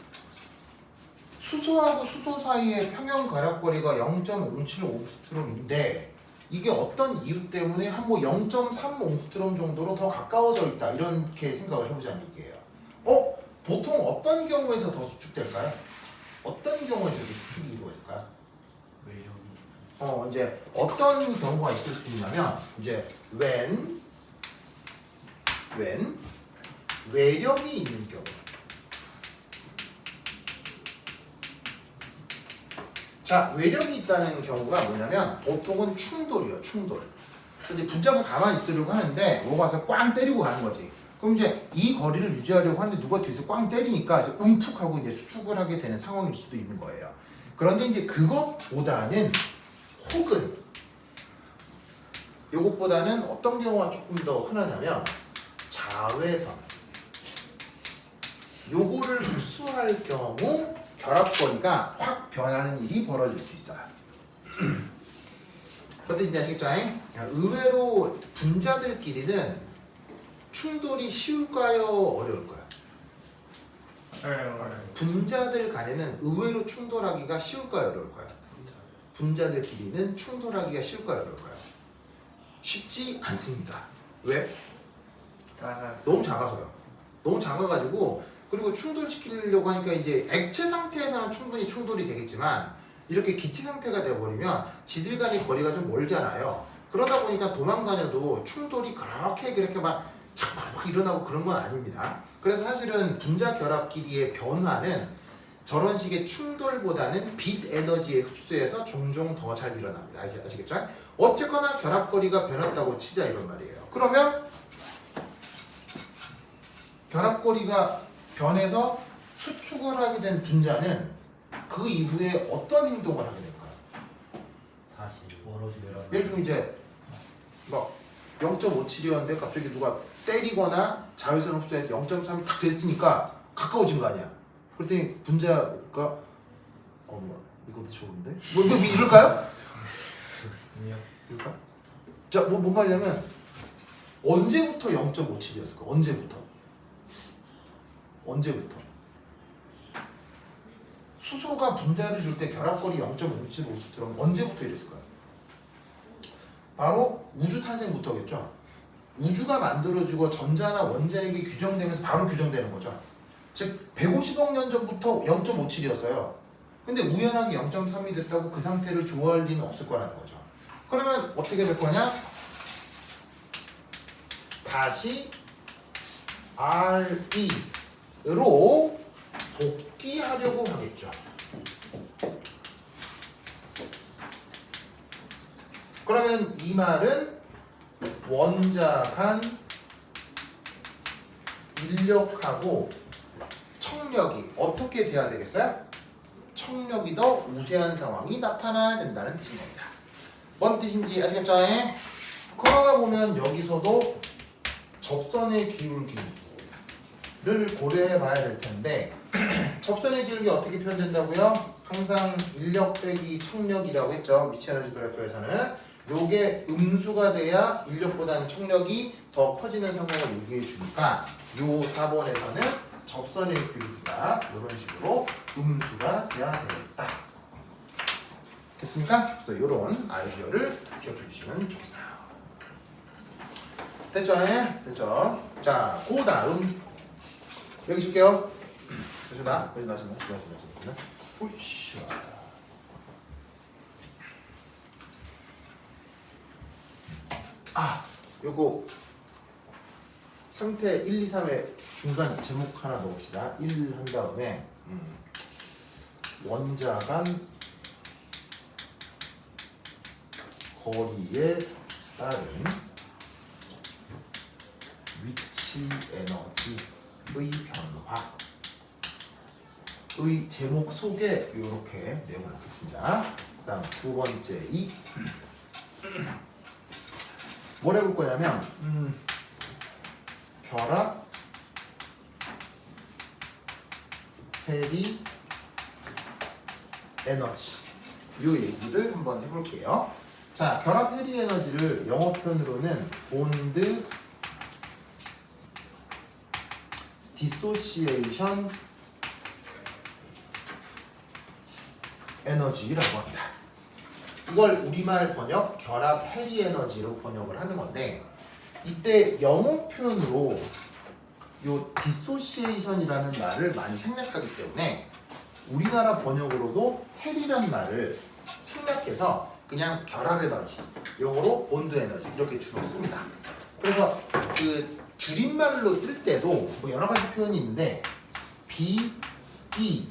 수소하고 수소 사이의 평형 결합거리가 0.075옹스트롬인데 이게 어떤 이유 때문에 한 뭐 0.3옹스트롬 정도로 더 가까워져 있다, 이렇게 생각을 해보자는 얘기예요. 보통 어떤 경우에서 더 수축될까요? 어떤 경우에 저렇게 수축이 이루어질까요? 외력이. 이제 어떤 경우가 있을 수 있냐면 이제 when 외력이 있는 경우. 자, 외력이 있다는 경우가 뭐냐면 보통은 충돌이에요, 충돌. 그래서 이제 분자가 가만히 있으려고 하는데 뭐가 와서 꽝 때리고 가는 거지. 그럼 이제 이 거리를 유지하려고 하는데 누가 뒤에서 꽝 때리니까 이제 움푹하고 이제 수축을 하게 되는 상황일 수도 있는 거예요. 그런데 이제 그것보다는 혹은 이것보다는 어떤 경우가 조금 더 흔하냐면 자외선. 요거를 흡수할 경우 결합거리가 확 변하는 일이 벌어질 수 있어요. 어떤지 아시겠죠? 의외로 분자들끼리는 충돌이 쉬울까요? 어려울까요? 어려워요. 분자들 간에는 의외로 충돌하기가 쉬울까요? 어려울까요? 분자들끼리는 충돌하기가 쉬울까요? 어려울까요? 쉽지 않습니다. 왜? 작아서. 너무 작아서요. 너무 작아가지고 그리고 충돌시키려고 하니까 이제 액체 상태에서는 충분히 충돌이 되겠지만 이렇게 기체 상태가 되어버리면 지들 간의 거리가 좀 멀잖아요. 그러다 보니까 도망다녀도 충돌이 그렇게 막 착 일어나고 그런 건 아닙니다. 그래서 사실은 분자 결합 길이의 변화는 저런 식의 충돌보다는 빛 에너지의 흡수에서 종종 더 잘 일어납니다. 아시겠죠? 어쨌거나 결합거리가 변했다고 치자 이런 말이에요. 그러면 결합거리가 변해서 수축을 하게 된 분자는 그 이후에 어떤 행동을 하게 될까요? 다시 멀어지더라고요. 예를 들면 이제 막 0.57이었는데 갑자기 누가 때리거나 자외선 흡수에 0.3이 딱 됐으니까 가까워진 거 아니야. 그랬더니 분자가 어머 이것도 좋은데? 뭐 이럴까요? 이럴까? 자, 뭔 말이냐면 언제부터 0.57이었을까? 언제부터? 수소가 분자를 줄 때 결합거리 0.57로 들어오면 언제부터 이랬을까요? 바로 우주 탄생부터겠죠. 우주가 만들어지고 전자나 원자핵이 규정되면서 바로 규정되는 거죠. 즉 150억 년 전부터 0.57이었어요. 근데 우연하게 0.3이 됐다고 그 상태를 좋아할 리는 없을 거라는 거죠. 그러면 어떻게 될 거냐? 다시 RE로 복귀하려고 하겠죠. 그러면 이 말은 원자 간 인력하고 청력이 어떻게 돼야 되겠어요? 청력이 더 우세한 상황이 나타나야 된다는 뜻인 겁니다. 뭔 뜻인지 아시겠죠? 그러다 보면 여기서도 접선의 기울기를 고려해 봐야 될 텐데 접선의 기울기 어떻게 표현된다고요? 항상 인력 빼기 청력이라고 했죠. 미치 에너지 그래프에서는 요게 음수가 돼야 인력보다는 청력이 더 커지는 상황을 얘기해 주니까 요 4번에서는 접선의 기울기가 이런 식으로 음수가 돼야 되겠다. 됐습니까? 그래서 이런 아이디어를 기억해 주시면 좋겠어요. 됐죠? 됐죠? 자, 그 다음 여기 줄게요. 여기다. 오이씨. 요거 상태 1, 2, 3의 중간 제목 하나 넣읍시다. 1 한 다음에 원자 간 거리에 따른 위치 에너지의 변화의 제목 속에 이렇게 내용을 넣겠습니다. 그 다음 두 번째 2 뭘 해볼 거냐면 결합 해리 에너지 이 얘기를 한번 해볼게요. 자, 결합 해리 에너지를 영어 표현으로는 본드 디소시에이션 에너지라고 합니다. 이걸 우리말 번역 결합 해리 에너지로 번역을 하는 건데 이때 영어 표현으로 요 디소시에이션이라는 말을 많이 생략하기 때문에 우리나라 번역으로도 해리라는 말을 생략해서 그냥 결합 에너지, 영어로 본드 에너지 이렇게 주로 씁니다. 그래서 그 줄임말로 쓸 때도 뭐 여러 가지 표현이 있는데 B, E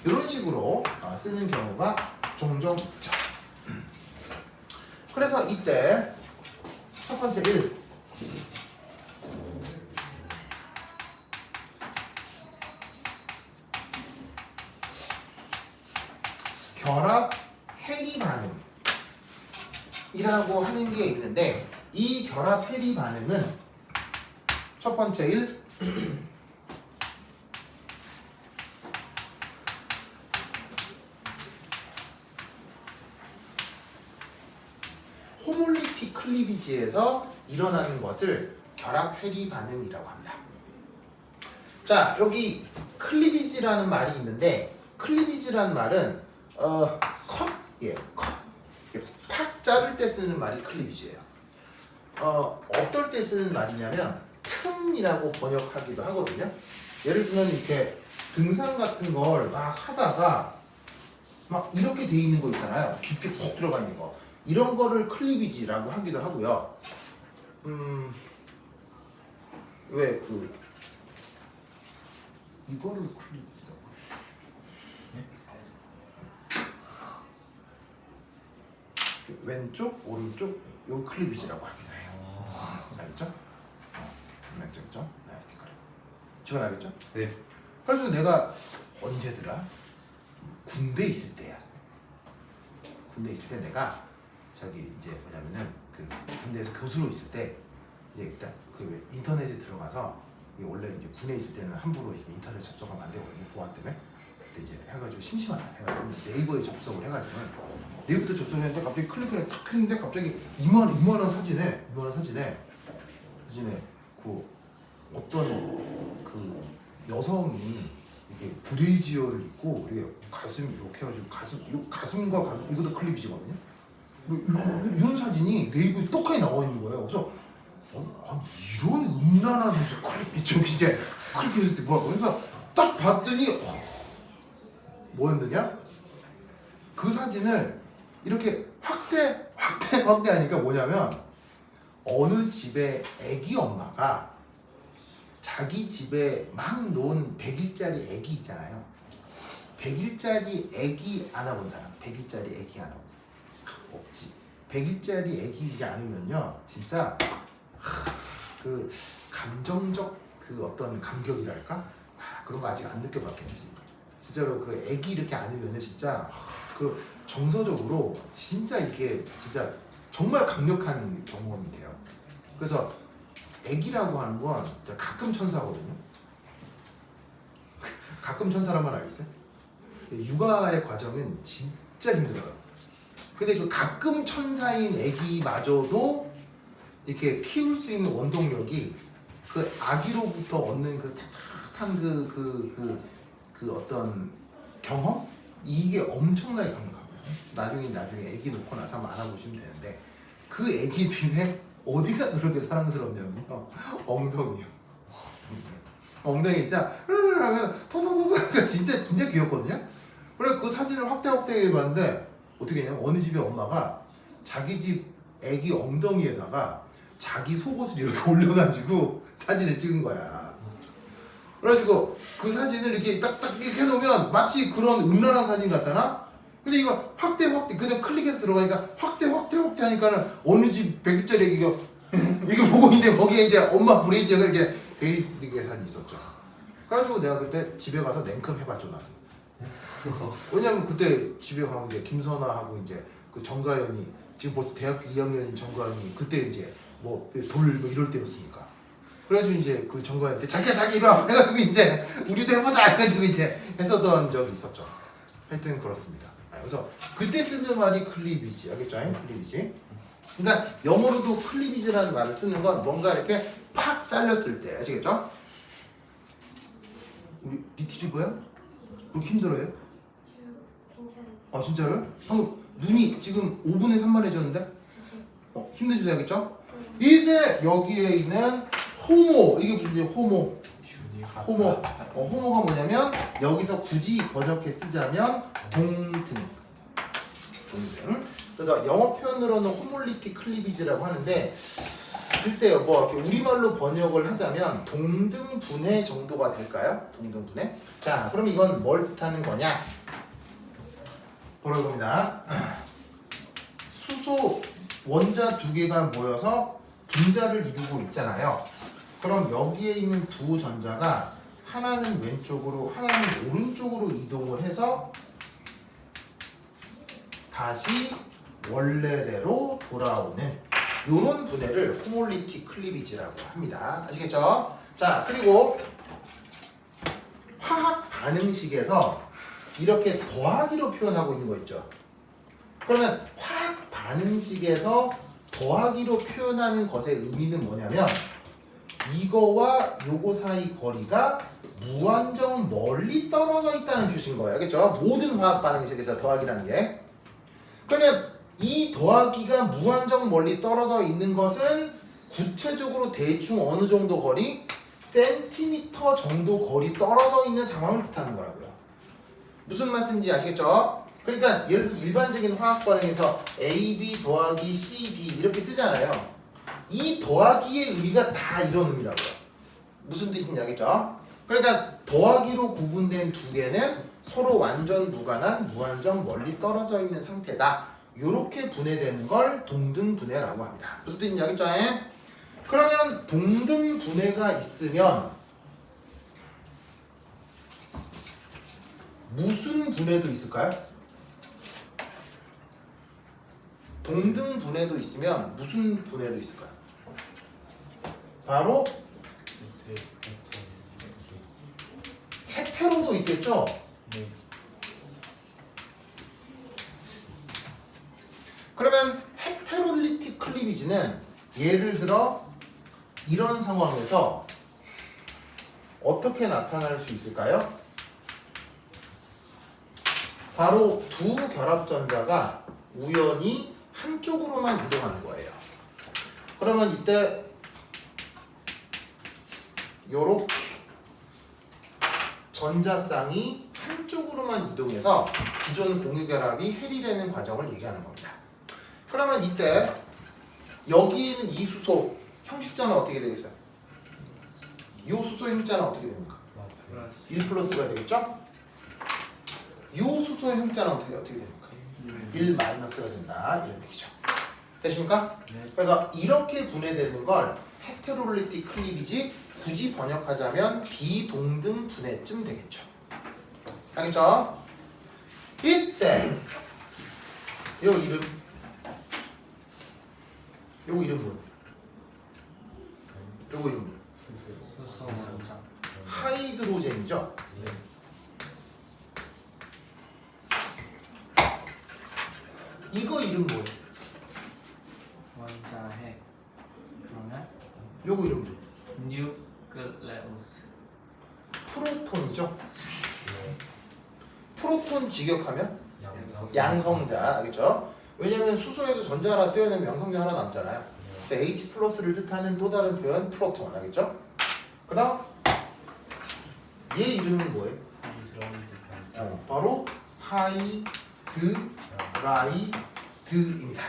이런 식으로 쓰는 경우가 종종 있죠. 그래서 이때 첫 번째 1 결합 해리 반응이라고 하는 게 있는데 이 결합 해리 반응은 첫 번째 1 호몰리티클 클리비지에서 일어나는 것을 결합 해리 반응이라고 합니다. 자, 여기 클리비지라는 말이 있는데 클리비지라는 말은 컷, 팍 자를 때 쓰는 말이 클리비지예요. 어떨 때 쓰는 말이냐면 틈이라고 번역하기도 하거든요. 예를 들면 이렇게 등산 같은 걸 막 하다가 막 이렇게 돼 있는 거 있잖아요. 깊이 푹 들어가 있는 거. 이런 거를 클리비지라고 하기도 하고요. 왜 이거를 클리비지라고? 왼쪽, 오른쪽 요 클리비지라고 하기도 해요. 알겠죠? 알겠죠? 네, 지금 알겠죠? 네. 그래서 내가 언제더라? 군대 있을 때야. 군대 있을 때 내가 저기 이제 뭐냐면은 그 군대에서 교수로 있을 때 이제 일단 그 인터넷에 들어가서 이게 원래 이제 군에 있을 때는 함부로 이제 인터넷 접속하면 안 되거든요. 보안 때문에. 근데 이제 해가지고 심심하다 해가지고 네이버에 접속을 해가지고 네이버부터 접속했는데 갑자기 클릭을 탁 했는데 갑자기 이만한 사진에 그 어떤 그 여성이 이게 브레이지어를 입고 이게 가슴 이렇게 해가지고 가슴과 이것도 클리비지거든요. 이런 사진이 네이버에 똑같이 나와 있는 거예요. 그래서 아니 이런 음란한 클리비지 이제 클릭했을 때 뭐야? 그래서 딱 봤더니 뭐였느냐? 그 사진을 이렇게 확대하니까 뭐냐면 어느 집에 애기 엄마가 자기 집에 막 놓은 100일짜리 애기 있잖아요. 100일짜리 애기 안아본 사람, 100일짜리 애기 안아본 사람 없지. 100일짜리 애기 안으면요, 진짜 그 감정적 그 어떤 감격이랄까 그런 거 아직 안 느껴봤겠지. 진짜로 그 애기 이렇게 안으면요, 진짜 그 정서적으로 진짜 이게 진짜 정말 강력한 경험이 돼요. 그래서 애기라고 하는 건 진짜 가끔 천사거든요. 가끔 천사란 말 알겠어요? 육아의 과정은 진짜 힘들어요. 근데 그 가끔 천사인 애기마저도 이렇게 키울 수 있는 원동력이 그 아기로부터 얻는 그 따뜻한 그 어떤 경험? 이게 엄청나게 강력합니다. 나중에 애기 놓고 나서 한번 알아보시면 되는데 그 애기 중에 어디가 그렇게 사랑스럽냐면요, 엉덩이요. 엉덩이 진짜 하면 토토토토 진짜 귀엽거든요. 그래 그 사진을 확대해봤는데 어떻게 했냐면 어느 집에 엄마가 자기 집 애기 엉덩이에다가 자기 속옷을 이렇게 올려가지고 사진을 찍은 거야. 그래가지고 그 사진을 이렇게 딱딱 이렇게 해놓으면 마치 그런 음란한 사진 같잖아. 근데 이거 확대 그냥 클릭해서 들어가니까 확대 하니까는 어느 집 100일짜리 애기가 이거 보고 있는데 거기에 이제 엄마 브레이즈가 이렇게 되게 사진이 있었죠. 그래가지고 내가 그때 집에 가서 냉큼 해봤죠 나도. 왜냐면 그때 집에 가면 이제 김선아하고 이제 그 정가연이 지금 벌써 대학교 2학년인 정가연이 그때 이제 뭐 이럴 때였으니까. 그래가지고 이제 그 정가연한테 자기야 이리 와 해가지고 이제 우리도 해보자 해가지고 이제 했었던 적이 있었죠. 하여튼 그렇습니다. 그래서 그때 쓰는 말이 클리비지, 알겠죠? 클리비지. 그러니까 영어로도 클리비지라는 말을 쓰는 건 뭔가 이렇게 팍 잘렸을 때, 아시겠죠? 우리 리트리버요? 그렇게 힘들어요? 괜찮아요. 진짜로요? 방금 눈이 지금 5분에 3만해졌는데? 힘내주세요, 알겠죠? 이제 여기에 있는 호모, 이게 무슨 호모? 호모가 뭐냐면 여기서 굳이 번역해 쓰자면 동등. 그래서 영어 표현으로는 호몰리틱 클리비지라고 하는데 글쎄요, 뭐 이렇게 우리말로 번역을 하자면 동등분해 정도가 될까요? 동등분해? 자, 그럼 이건 뭘 뜻하는 거냐? 보러봅니다. 수소 원자 두 개가 모여서 분자를 이루고 있잖아요. 그럼 여기에 있는 두 전자가 하나는 왼쪽으로 하나는 오른쪽으로 이동을 해서 다시 원래대로 돌아오는 이런 분해를 호몰리틱 클리비지라고 합니다. 아시겠죠? 자, 그리고 화학 반응식에서 이렇게 더하기로 표현하고 있는 거 있죠. 그러면 화학 반응식에서 더하기로 표현하는 것의 의미는 뭐냐면 이거와 요거 사이 거리가 무한정 멀리 떨어져 있다는 표시인 거예요. 알겠죠? 모든 화학 반응이 속에서 더하기라는 게. 그러면 이 더하기가 무한정 멀리 떨어져 있는 것은 구체적으로 대충 어느 정도 거리? 센티미터 정도 거리 떨어져 있는 상황을 뜻하는 거라고요. 무슨 말씀인지 아시겠죠? 그러니까 예를 들어서 일반적인 화학 반응에서 AB 더하기 CB 이렇게 쓰잖아요. 이 더하기의 의미가 다 이런 의미라고요. 무슨 뜻인지 알겠죠? 그러니까 더하기로 구분된 두 개는 서로 완전 무관한 무한정 멀리 떨어져 있는 상태다. 이렇게 분해되는 걸 동등분해라고 합니다. 무슨 뜻인지 알겠죠? 그러면 동등분해가 있으면 무슨 분해도 있을까요? 동등분해도 있으면 무슨 분해도 있을까요? 바로 헤테로도 있겠죠? 그러면 헤테로리틱 클리비지는 예를 들어 이런 상황에서 어떻게 나타날 수 있을까요? 바로 두 결합전자가 우연히 한쪽으로만 이동하는 거예요. 그러면 이때 요렇게 전자쌍이 한쪽으로만 이동해서 기존 공유결합이 해리되는 과정을 얘기하는 겁니다. 그러면 이때 여기 있는 이 수소 형식자는 어떻게 되겠어요? 이 수소 형자는 어떻게 됩니까? 1 플러스가 되겠죠? 이 수소 형자는 어떻게 됩니까? 1 마이너스가 된다 이런 얘기죠. 되십니까? 네. 그래서 이렇게 분해되는 걸 헤테로리틱 클리비지, 굳이 번역하자면 비동등 분해쯤 되겠죠. 알겠죠? 이때 요 이름 요거 이름 뭐예요? 요거 이름 뭐예요? 수소 원자. 하이드로젠이죠? 이거 이름 뭐예요? 원자 핵. 그러면 요거 이름 뭐예요? 뉴클레우스. 프로톤이죠? 프로톤 직역하면 양성자, 알겠죠? 왜냐면 수소에서 전자 하나 떼어내면 양성자 하나 남잖아요. 그래서 H 플러스를 뜻하는 또 다른 표현 프로톤, 알겠죠? 그 다음 얘 이름은 뭐예요? 바로 하이드라이드입니다.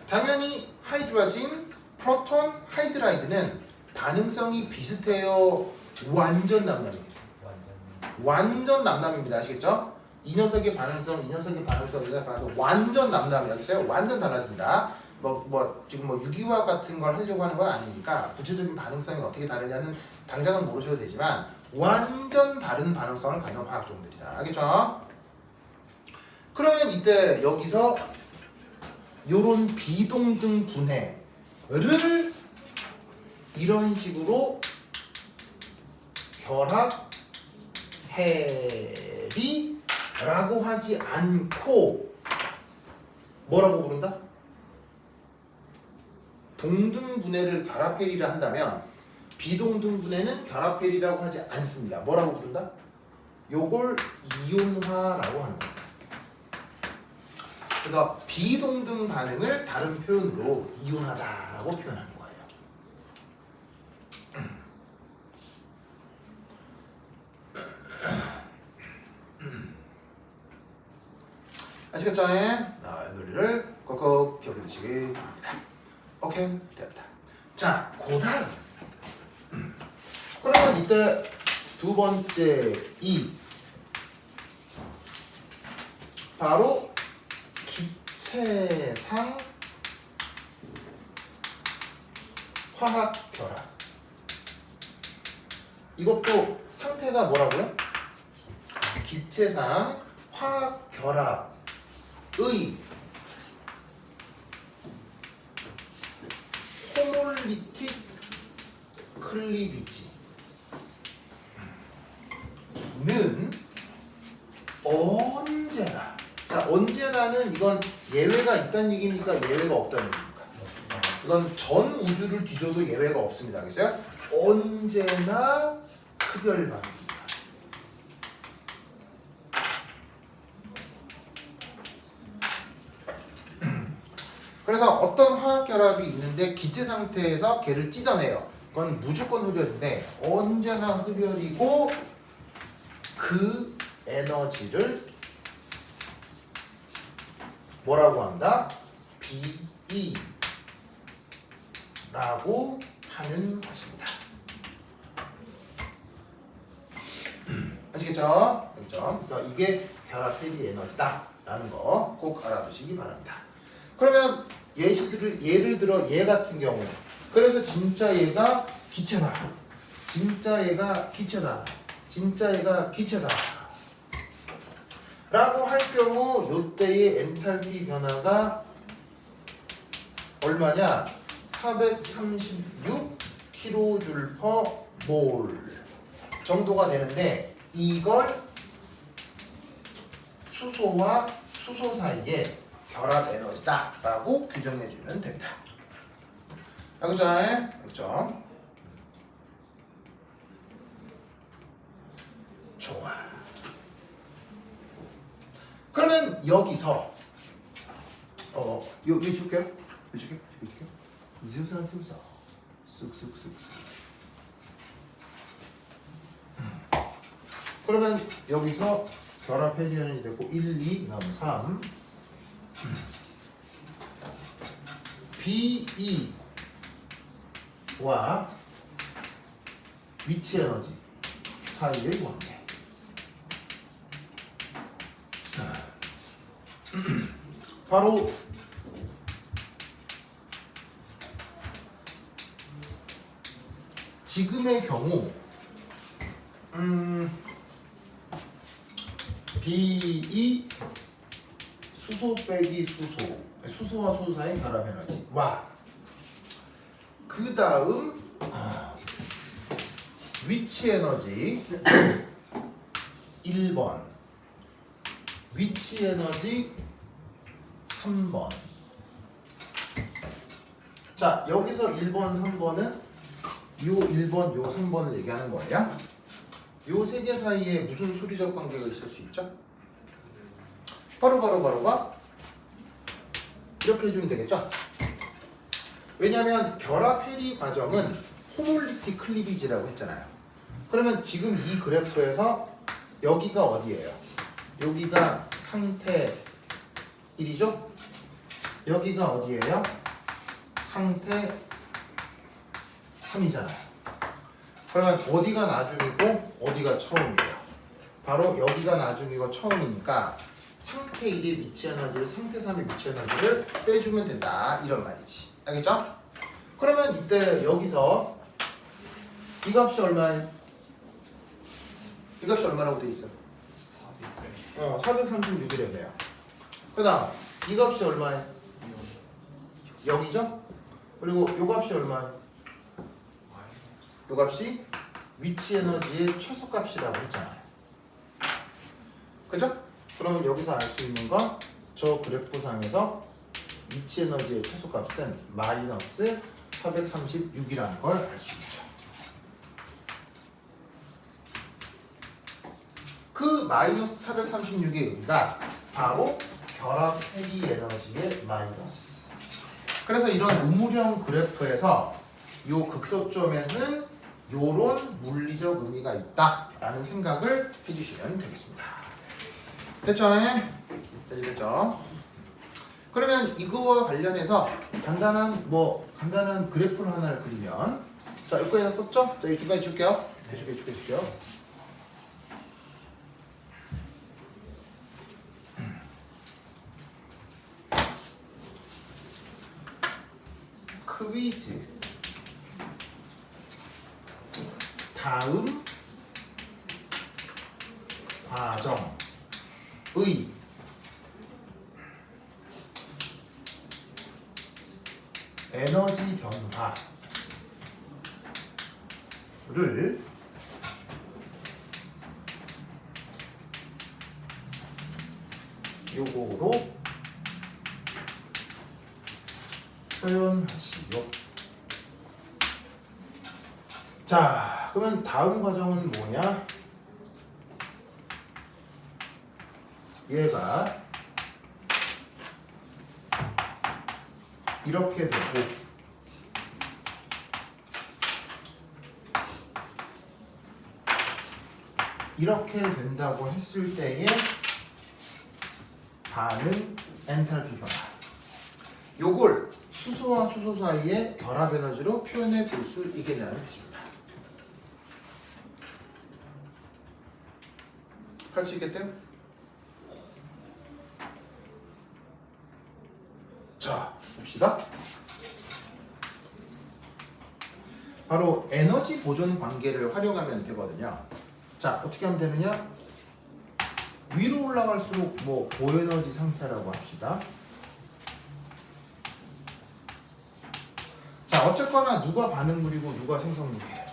당연히 하이드라진, 프로톤, 하이드라이드는 반응성이 비슷해요? 완전 남남입니다. 완전 남남입니다. 아시겠죠? 이 녀석의 반응성, 이 녀석의 반응성, 이 녀석의 반응성 완전 남남이에요. 알겠어요? 완전 달라집니다. 지금 유기화 같은 걸 하려고 하는 건 아니니까 구체적인 반응성이 어떻게 다르냐는 당장은 모르셔도 되지만 완전 다른 반응성을 갖는 화학종들이다. 알겠죠? 그러면 이때 여기서 요런 비동등 분해를 이런 식으로 결합해리라고 하지 않고 뭐라고 부른다? 동등분해를 결합해리라 한다면 비동등분해는 결합해리라고 하지 않습니다. 뭐라고 부른다? 요걸 이온화라고 하는 겁니다. 그래서 비동등 반응을 다른 표현으로 이온하다라고 표현하는 거예요. 아시겠죠? 이 논리를 꼭꼭 기억해 두시기 바랍니다. 오케이, 됐다. 자, 그다음 그러면 이때 두 번째 이 바로 기체상 화학 결합. 이것도 상태가 뭐라고요? 기체상 화학 결합의 호몰리틱 클리비지는 언제나, 자, 언제나는 이건 예외가 있다는 얘기입니까? 예외가 없다는 얘기입니까? 이건 전 우주를 뒤져도 예외가 없습니다. 알겠어요? 언제나 흡열반입니다. 그래서 어떤 화학결합이 있는데 기체 상태에서 걔를 찢어내요. 그건 무조건 흡열인데 언제나 흡열이고 그 에너지를 뭐라고 한다? BE 라고 하는 것입니다. 아시겠죠? 그렇죠? 그래서 이게 결합 해리 에너지다 라는 거 꼭 알아두시기 바랍니다. 그러면 예를 들어 얘 같은 경우 그래서 진짜 얘가 기체다, 진짜 얘가 기체다, 진짜 얘가 기체다 라고 할 경우 요때의 엔탈피 변화가 얼마냐? 436kJ/mol 정도가 되는데 이걸 수소와 수소 사이에 결합 에너지다 라고 규정해 주면 됩니다. 그죠? 그렇죠? 좋아. 그러면 여기서 요 줄게요. 요 줄게요. 쓱쓱 그러면 여기서 결합 해리언이 되고 1, 2, 그다음 3 BE와 위치 에너지 사이의 관계. 바로 지금의 경우 BE 수소 빼기 수소와 수소 사이 결합 에너지와 그 다음 위치 에너지 1번 위치 에너지 3번. 자 여기서 1번 3번은 요 1번 요 3번을 얘기하는 거예요. 요 세 개 사이에 무슨 수리적 관계가 있을 수 있죠? 바로 이렇게 해주면 되겠죠? 왜냐하면 결합 해리 과정은 호몰리틱 클리비지라고 했잖아요. 그러면 지금 이 그래프에서 여기가 어디예요? 여기가 상태 1이죠? 여기가 어디예요? 상태 3이잖아요. 그러면 어디가 나중이고 어디가 처음이에요? 바로 여기가 나중이고 처음이니까 상태 1의 위치 에너지를 상태 3의 위치 에너지를 빼주면 된다 이런 말이지. 알겠죠? 그러면 이때 여기서 이 값이 얼마예요? 이 값이 얼마라고 돼 있어요? 436이래요. 그 다음 이 값이 얼마예요? 여기죠? 그리고 요 값이 얼마예요? 요 값이 위치 에너지의 최소값이라고 했잖아요. 그죠? 그러면 여기서 알 수 있는 건 저 그래프상에서 위치 에너지의 최소값은 마이너스 436이라는 걸 알 수 있죠. 그 마이너스 436의 의미가 바로 결합 해리 에너지의 마이너스. 그래서 이런 우물형 그래프에서 요 극소점에는 요런 물리적 의미가 있다라는 생각을 해주시면 되겠습니다. 됐죠? 됐죠? 그러면 이거와 관련해서 간단한 그래프를 하나를 그리면 자 여기까지 썼죠? 자, 이 중간에 줄게요. 줄게요. 퀴즈 다음 과정의 에너지 변화를 요거로 표현하시오. 자, 그러면 다음 과정은 뭐냐? 얘가 이렇게 되고 이렇게 된다고 했을 때의 반응 엔탈피 변화. 요걸 수소와 수소 사이의 결합 에너지로 표현해 볼 수 있겠냐는 뜻입니다. 할 수 있겠대요? 자, 봅시다. 바로 에너지 보존 관계를 활용하면 되거든요. 자, 어떻게 하면 되느냐? 위로 올라갈수록 뭐 고에너지 상태라고 합시다. 자, 어쨌거나 누가 반응물이고 누가 생성물이에요.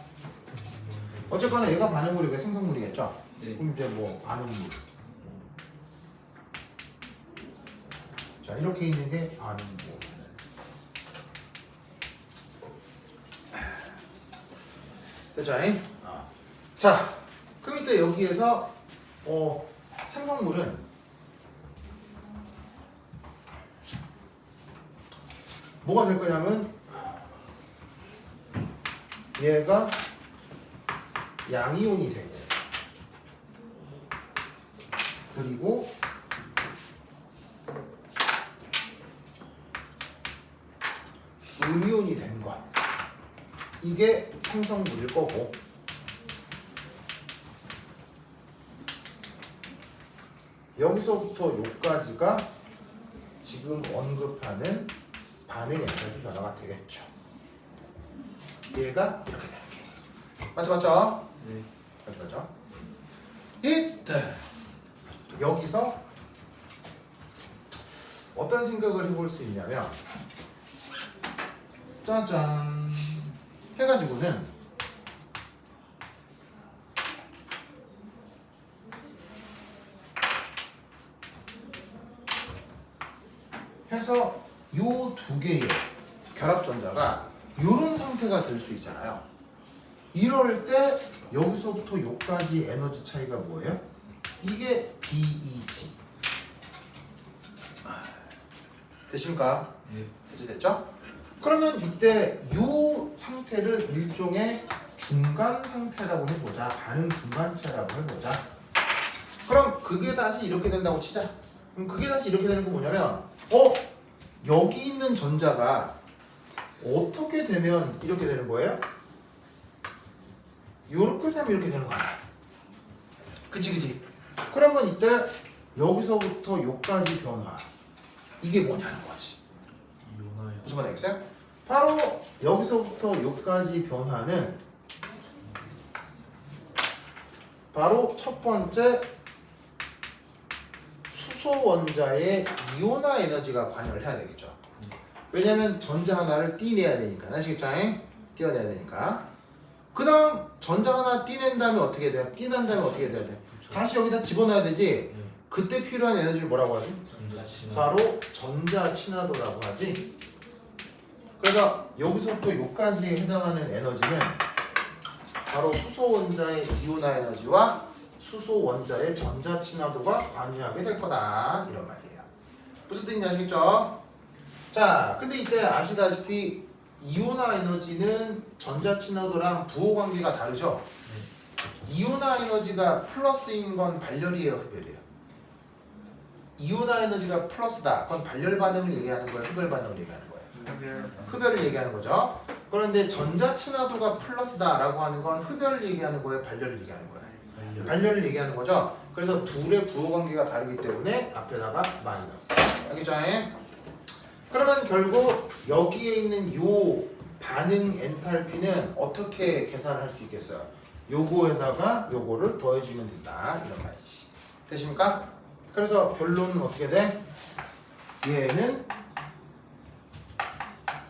어쨌거나 얘가 반응물이고 얘가 생성물이겠죠? 네. 그럼 이제 뭐 반응물. 자, 이렇게 있는 게 반응물. 됐죠? 자, 그럼 이때 여기에서 생성물은 뭐가 될 거냐면 얘가 양이온이 되고 그리고 음이온이 된 것. 이게 생성물일 거고 여기서부터 여기까지가 지금 언급하는 반응 엔탈피 변화가 되겠죠. 얘가 이렇게 되는 게 맞죠? 네. 맞죠? 이때 여기서 어떤 생각을 해볼 수 있냐면 짜잔 해가지고는 해서 요 두 개의 결합전자가 요런 상태가 될 수 있잖아요. 이럴 때 여기서부터 요까지 에너지 차이가 뭐예요? 이게 BEG 되십니까? 네. 됐죠? 그러면 이때 요 상태를 일종의 중간 상태라고 해보자. 반응 중간체라고 해보자. 그럼 그게 다시 이렇게 된다고 치자. 그럼 그게 다시 이렇게 되는 거 뭐냐면 여기 있는 전자가 어떻게 되면 이렇게 되는 거예요? 요렇게 되면 이렇게 되는 거야. 그치? 그러면 이때 여기서부터 요까지 변화. 이게 뭐냐는 거지. 이온화요. 무슨 말 되겠어요? 바로 여기서부터 여기까지 변화는 바로 첫 번째 수소 원자의 이온화 에너지가 관여를 해야 되겠죠. 왜냐면 전자 하나를 떼내야 되니까. 아시겠죠? 떼어내야 되니까. 그 다음 전자 하나 떼낸 다음에 어떻게 돼요? 떼낸 다음에 어떻게 돼야 돼? 다시 여기다 집어넣어야 되지. 네. 그때 필요한 에너지를 뭐라고 하지? 전자 친화. 바로 전자 친화도라고 하지. 그래서 여기서부터 여기까지에 해당하는 에너지는 바로 수소 원자의 이온화 에너지와 수소 원자의 전자 친화도가 관여하게 될 거다. 이런 말이에요. 무슨 뜻인지 아시겠죠? 자, 근데 이때 아시다시피 이온화 에너지는 전자 친화도랑 부호 관계가 다르죠? 이온화 에너지가 플러스인 건 발열이에요, 흡열이에요? 이온화 에너지가 플러스다. 그건 발열 반응을 얘기하는 거예요, 흡열 반응을 얘기하는 거예요? 흡열을 얘기하는 거죠. 그런데 전자 친화도가 플러스다라고 하는 건 흡열을 얘기하는 거예요, 발열을 얘기하는 거예요? 발열을 얘기하는 거죠. 그래서 둘의 부호 관계가 다르기 때문에 앞에다가 마이너스. 알겠죠? 그러면 결국 여기에 있는 요 반응 엔탈피는 어떻게 계산할 수 있겠어요? 요거에다가 요거를 더해주면 된다. 이런 말이지. 되십니까? 그래서 결론은 어떻게 돼? 얘는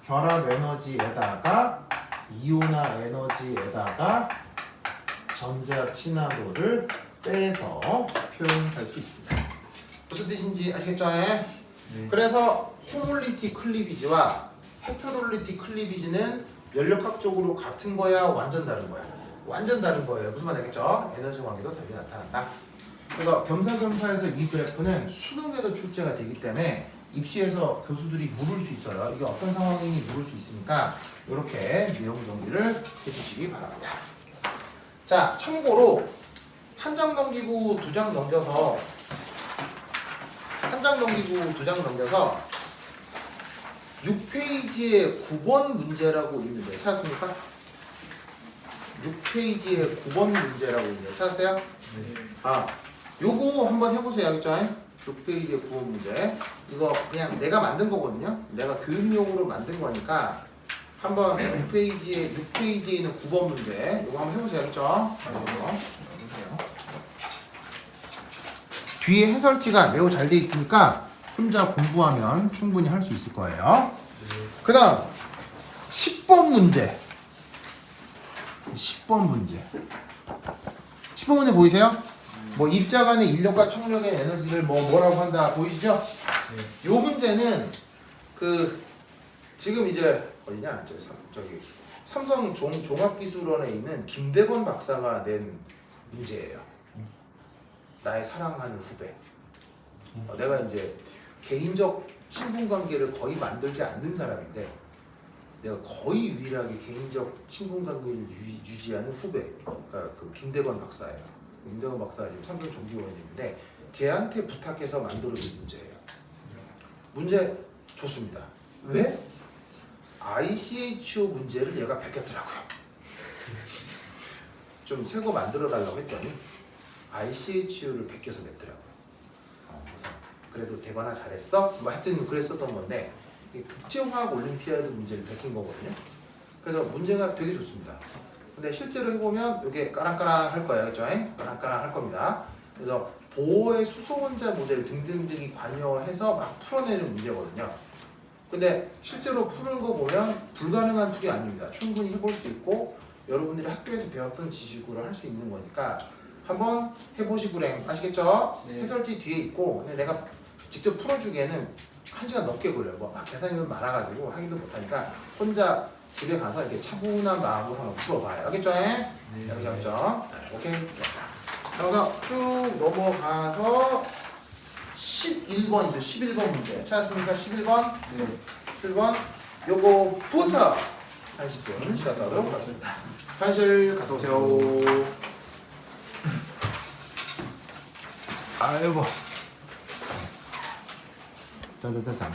결합 에너지에다가 이온화 에너지에다가 전자 친화도를 빼서 표현할 수 있습니다. 무슨 뜻인지 아시겠죠? 그래서 호몰리티 클리비지와 헤테로리티 클리비지는 연력학적으로 같은 거야, 완전 다른 거야? 완전 다른 거예요. 무슨 말 알겠죠? 에너지 관계도 답이 나타난다. 그래서 겸사겸사해서 이 그래프는 수능에도 출제가 되기 때문에 입시에서 교수들이 물을 수 있어요. 이게 어떤 상황이니 물을 수 있으니까 이렇게 내용 정리를 해주시기 바랍니다. 자, 참고로 한 장 넘기고 두 장 넘겨서 한 장 넘기고 두 장 넘겨서 6페이지에 9번 문제라고 있는데 찾았습니까? 6페이지에 9번 문제라고 있는데 찾았어요? 아, 요거 한번 해보세요. 알겠죠? 6페이지에 9번 문제. 이거 그냥 내가 만든 거거든요. 내가 교육용으로 만든 거니까 한번 6페이지에 있는 9번 문제 이거 한번 해보세요. 알겠죠? 해보세요. 뒤에 해설지가 매우 잘 돼 있으니까 혼자 공부하면 충분히 할 수 있을 거예요. 그 다음 10번 문제. 10번 문제. 10번 문제 보이세요? 뭐 입자 간의 인력과 청력의 에너지를 뭐라고 한다 보이시죠? 요 문제는 그 지금 이제 어디냐? 저기 삼성 종합기술원에 있는 김대건 박사가 낸 문제예요. 나의 사랑하는 후배. 내가 이제 개인적 친분 관계를 거의 만들지 않는 사람인데 내가 거의 유일하게 개인적 친분 관계를 유지하는 후배가 그 김대건 박사예요. 김대건 박사가 지금 삼성 정기원에 있는데 걔한테 부탁해서 만들어진 문제예요. 문제 좋습니다. 왜? ICHO 문제를 얘가 베꼈더라고요. 좀 새 거 만들어 달라고 했더니 ICHO를 베껴서 냈더라고요. 그래서 그래도 대관아 잘했어? 뭐 하여튼 그랬었던 건데 국제화학 올림피아드 문제를 베낀 거거든요. 그래서 문제가 되게 좋습니다. 근데 실제로 해보면 이게 까랑까랑 할 거예요. 그죠? 까랑까랑 할 겁니다. 그래서 보호의 수소원자 모델 등등등이 관여해서 막 풀어내는 문제거든요. 근데 실제로 푸는 거 보면 불가능한 풀이 아닙니다. 충분히 해볼 수 있고 여러분들이 학교에서 배웠던 지식으로 할 수 있는 거니까 한번 해보시구랭. 아시겠죠? 네. 해설지 뒤에 있고 근데 내가 직접 풀어주기에는 1시간 넘게 걸려요. 뭐 막 계산이 너무 많아가지고 하기도 못하니까 혼자 집에 가서 이렇게 차분한 마음으로 한번 풀어봐요. 알겠죠? 여기 알겠죠? 오케이. 그래서 쭉 넘어가서 11번이죠. 11번 문제. 찾았습니까? 11번? 네. 11번. 요거 부터 30분 쉬었다 하도록 하겠습니다. 화장실 갔다 오세요. 아이고. 짠짠짠짠.